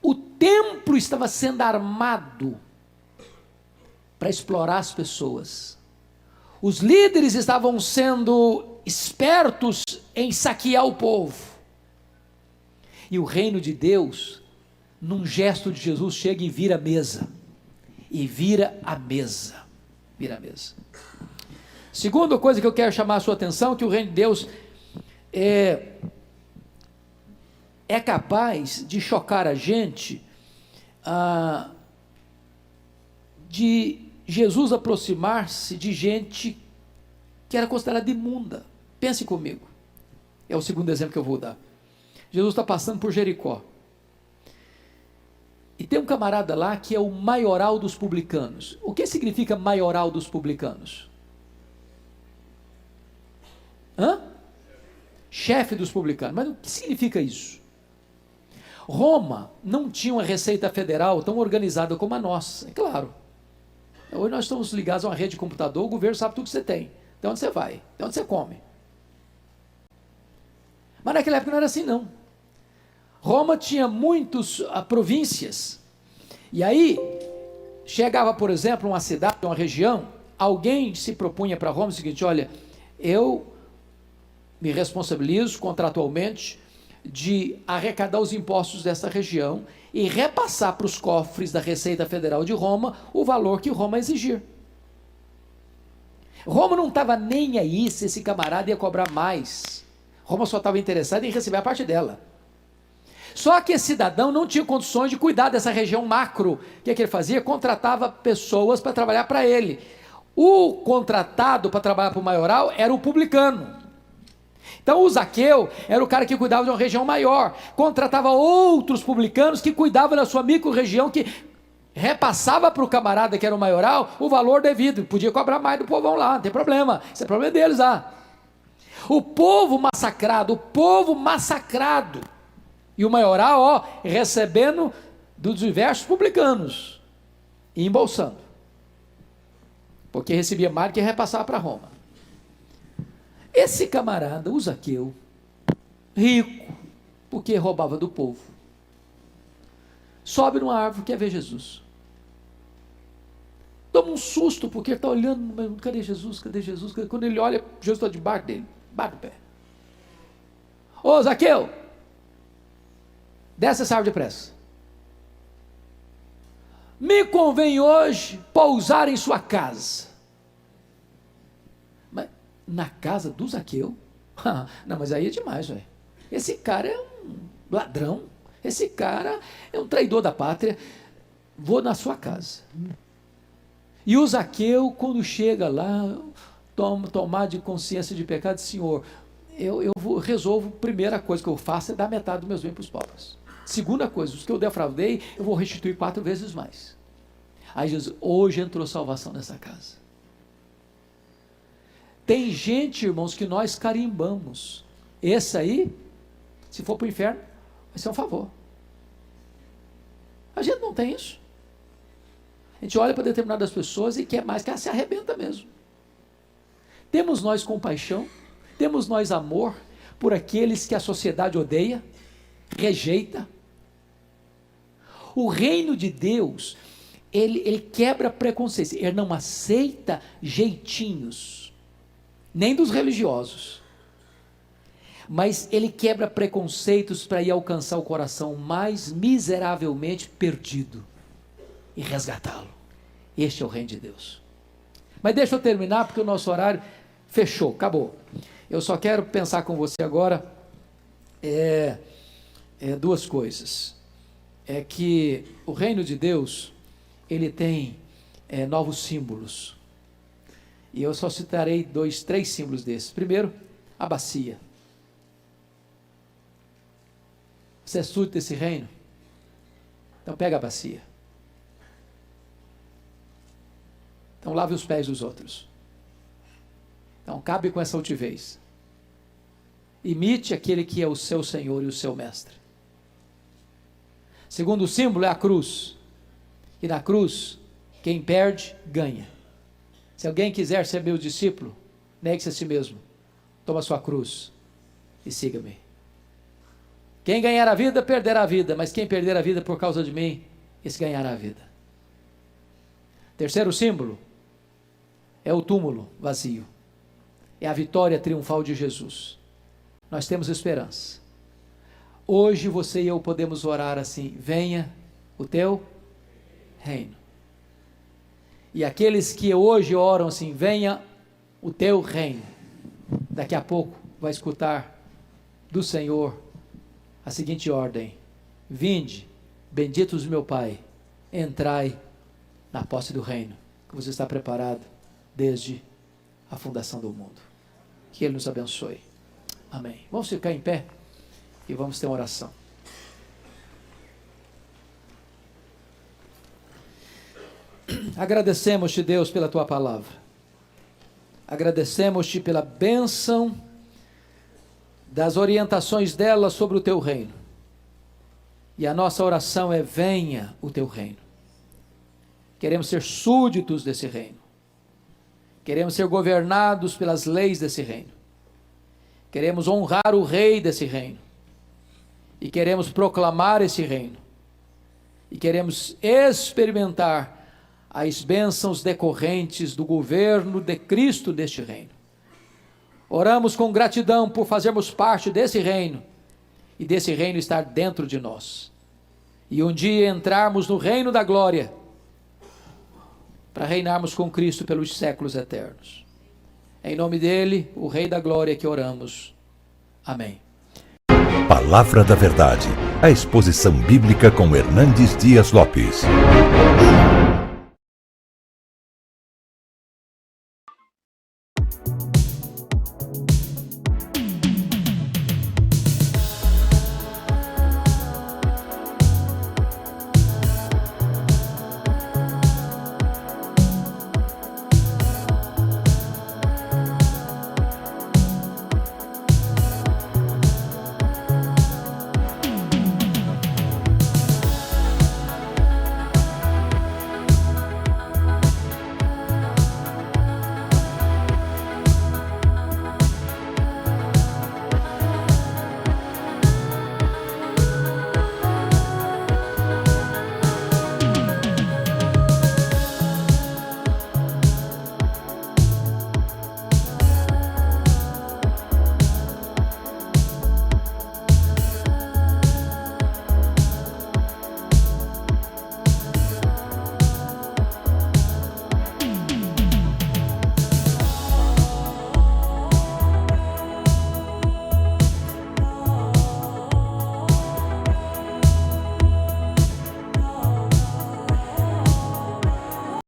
o templo estava sendo armado para explorar as pessoas. Os líderes estavam sendo espertos em saquear o povo. E o reino de Deus, num gesto de Jesus, chega e vira a mesa. E vira a mesa. Vira a mesa. Segunda coisa que eu quero chamar a sua atenção, que o reino de Deus é capaz de chocar a gente, de Jesus aproximar-se de gente que era considerada imunda. Pense comigo. É o segundo exemplo que eu vou dar. Jesus está passando por Jericó. E tem um camarada lá que é o maioral dos publicanos. O que significa maioral dos publicanos? Chefe dos publicanos. Mas o que significa isso? Roma não tinha uma receita federal tão organizada como a nossa, é claro. Hoje nós estamos ligados a uma rede de computador, o governo sabe tudo que você tem, de onde você vai, de onde você come. Mas naquela época não era assim, não. Roma tinha muitas províncias, e aí chegava, por exemplo, uma cidade, uma região, alguém se propunha para Roma o seguinte: olha, eu me responsabilizo contratualmente de arrecadar os impostos dessa região e repassar para os cofres da Receita Federal de Roma o valor que Roma exigir. Roma não estava nem aí se esse camarada ia cobrar mais. Roma só estava interessada em receber a parte dela. Só que esse cidadão não tinha condições de cuidar dessa região macro. O que ele fazia? Contratava pessoas para trabalhar para ele. O contratado para trabalhar para o maioral era o publicano. Então o Zaqueu era o cara que cuidava de uma região maior, contratava outros publicanos que cuidavam da sua micro-região, que repassava para o camarada que era o maioral o valor devido, podia cobrar mais do povão lá, não tem problema, isso é problema deles lá. O povo massacrado, e o maioral recebendo dos diversos publicanos e embolsando, porque recebia mais do que repassava para Roma. Esse camarada, o Zaqueu, rico, porque roubava do povo, sobe numa árvore, quer ver Jesus. Toma um susto, porque está olhando, mas cadê Jesus? Cadê Jesus? Quando ele olha, Jesus está debaixo dele, bate o pé. Ô Zaqueu, desce essa árvore depressa. Me convém hoje pousar em sua casa. Mas na casa do Zaqueu? Não, mas aí é demais, velho. Esse cara é um ladrão. Esse cara é um traidor da pátria. Vou na sua casa. E o Zaqueu, quando chega lá, tomar de consciência de pecado, Senhor, eu resolvo, primeira coisa que eu faço é dar metade dos meus bens para os pobres. Segunda coisa, os que eu defraudei, eu vou restituir 4 vezes mais. Aí Jesus, hoje entrou salvação nessa casa. Tem gente, irmãos, que nós carimbamos. Esse aí, se for para o inferno, vai ser um favor. A gente não tem isso. A gente olha para determinadas pessoas e quer mais que ela se arrebenta mesmo. Temos nós compaixão, temos nós amor por aqueles que a sociedade odeia, rejeita. O reino de Deus, ele quebra preconceitos, ele não aceita jeitinhos, nem dos religiosos, mas ele quebra preconceitos para ir alcançar o coração mais miseravelmente perdido e resgatá-lo. Este é o reino de Deus. Mas deixa eu terminar, porque o nosso horário fechou, acabou. Eu só quero pensar com você agora duas coisas. É que o reino de Deus, ele tem novos símbolos. E eu só citarei 3 símbolos desses. Primeiro, a bacia. Você é súdito desse reino? Então pega a bacia. Então lave os pés dos outros. Então cabe com essa altivez. Imite aquele que é o seu Senhor e o seu Mestre. Segundo símbolo é a cruz. E na cruz, quem perde, ganha. Se alguém quiser ser meu discípulo, negue-se a si mesmo. Toma sua cruz e siga-me. Quem ganhar a vida, perderá a vida. Mas quem perder a vida por causa de mim, esse ganhará a vida. Terceiro símbolo é o túmulo vazio. É a vitória triunfal de Jesus. Nós temos esperança. Hoje você e eu podemos orar assim: venha o teu reino. E aqueles que hoje oram assim: venha o teu reino, daqui a pouco vai escutar do Senhor a seguinte ordem: vinde, benditos do meu Pai, entrai na posse do reino que você está preparado desde a fundação do mundo. Que Ele nos abençoe. Amém. Vamos ficar em pé e vamos ter uma oração. Agradecemos-te, Deus, pela tua palavra. Agradecemos-te pela bênção das orientações dela sobre o teu reino. E a nossa oração é: venha o teu reino. Queremos ser súditos desse reino. Queremos ser governados pelas leis desse reino. Queremos honrar o rei desse reino. E queremos proclamar esse reino. E queremos experimentar as bênçãos decorrentes do governo de Cristo neste reino. Oramos com gratidão por fazermos parte desse reino e desse reino estar dentro de nós. E um dia entrarmos no reino da glória para reinarmos com Cristo pelos séculos eternos. Em nome dele, o Rei da Glória, que oramos. Amém.
Palavra da Verdade, a exposição bíblica com Hernandes Dias Lopes.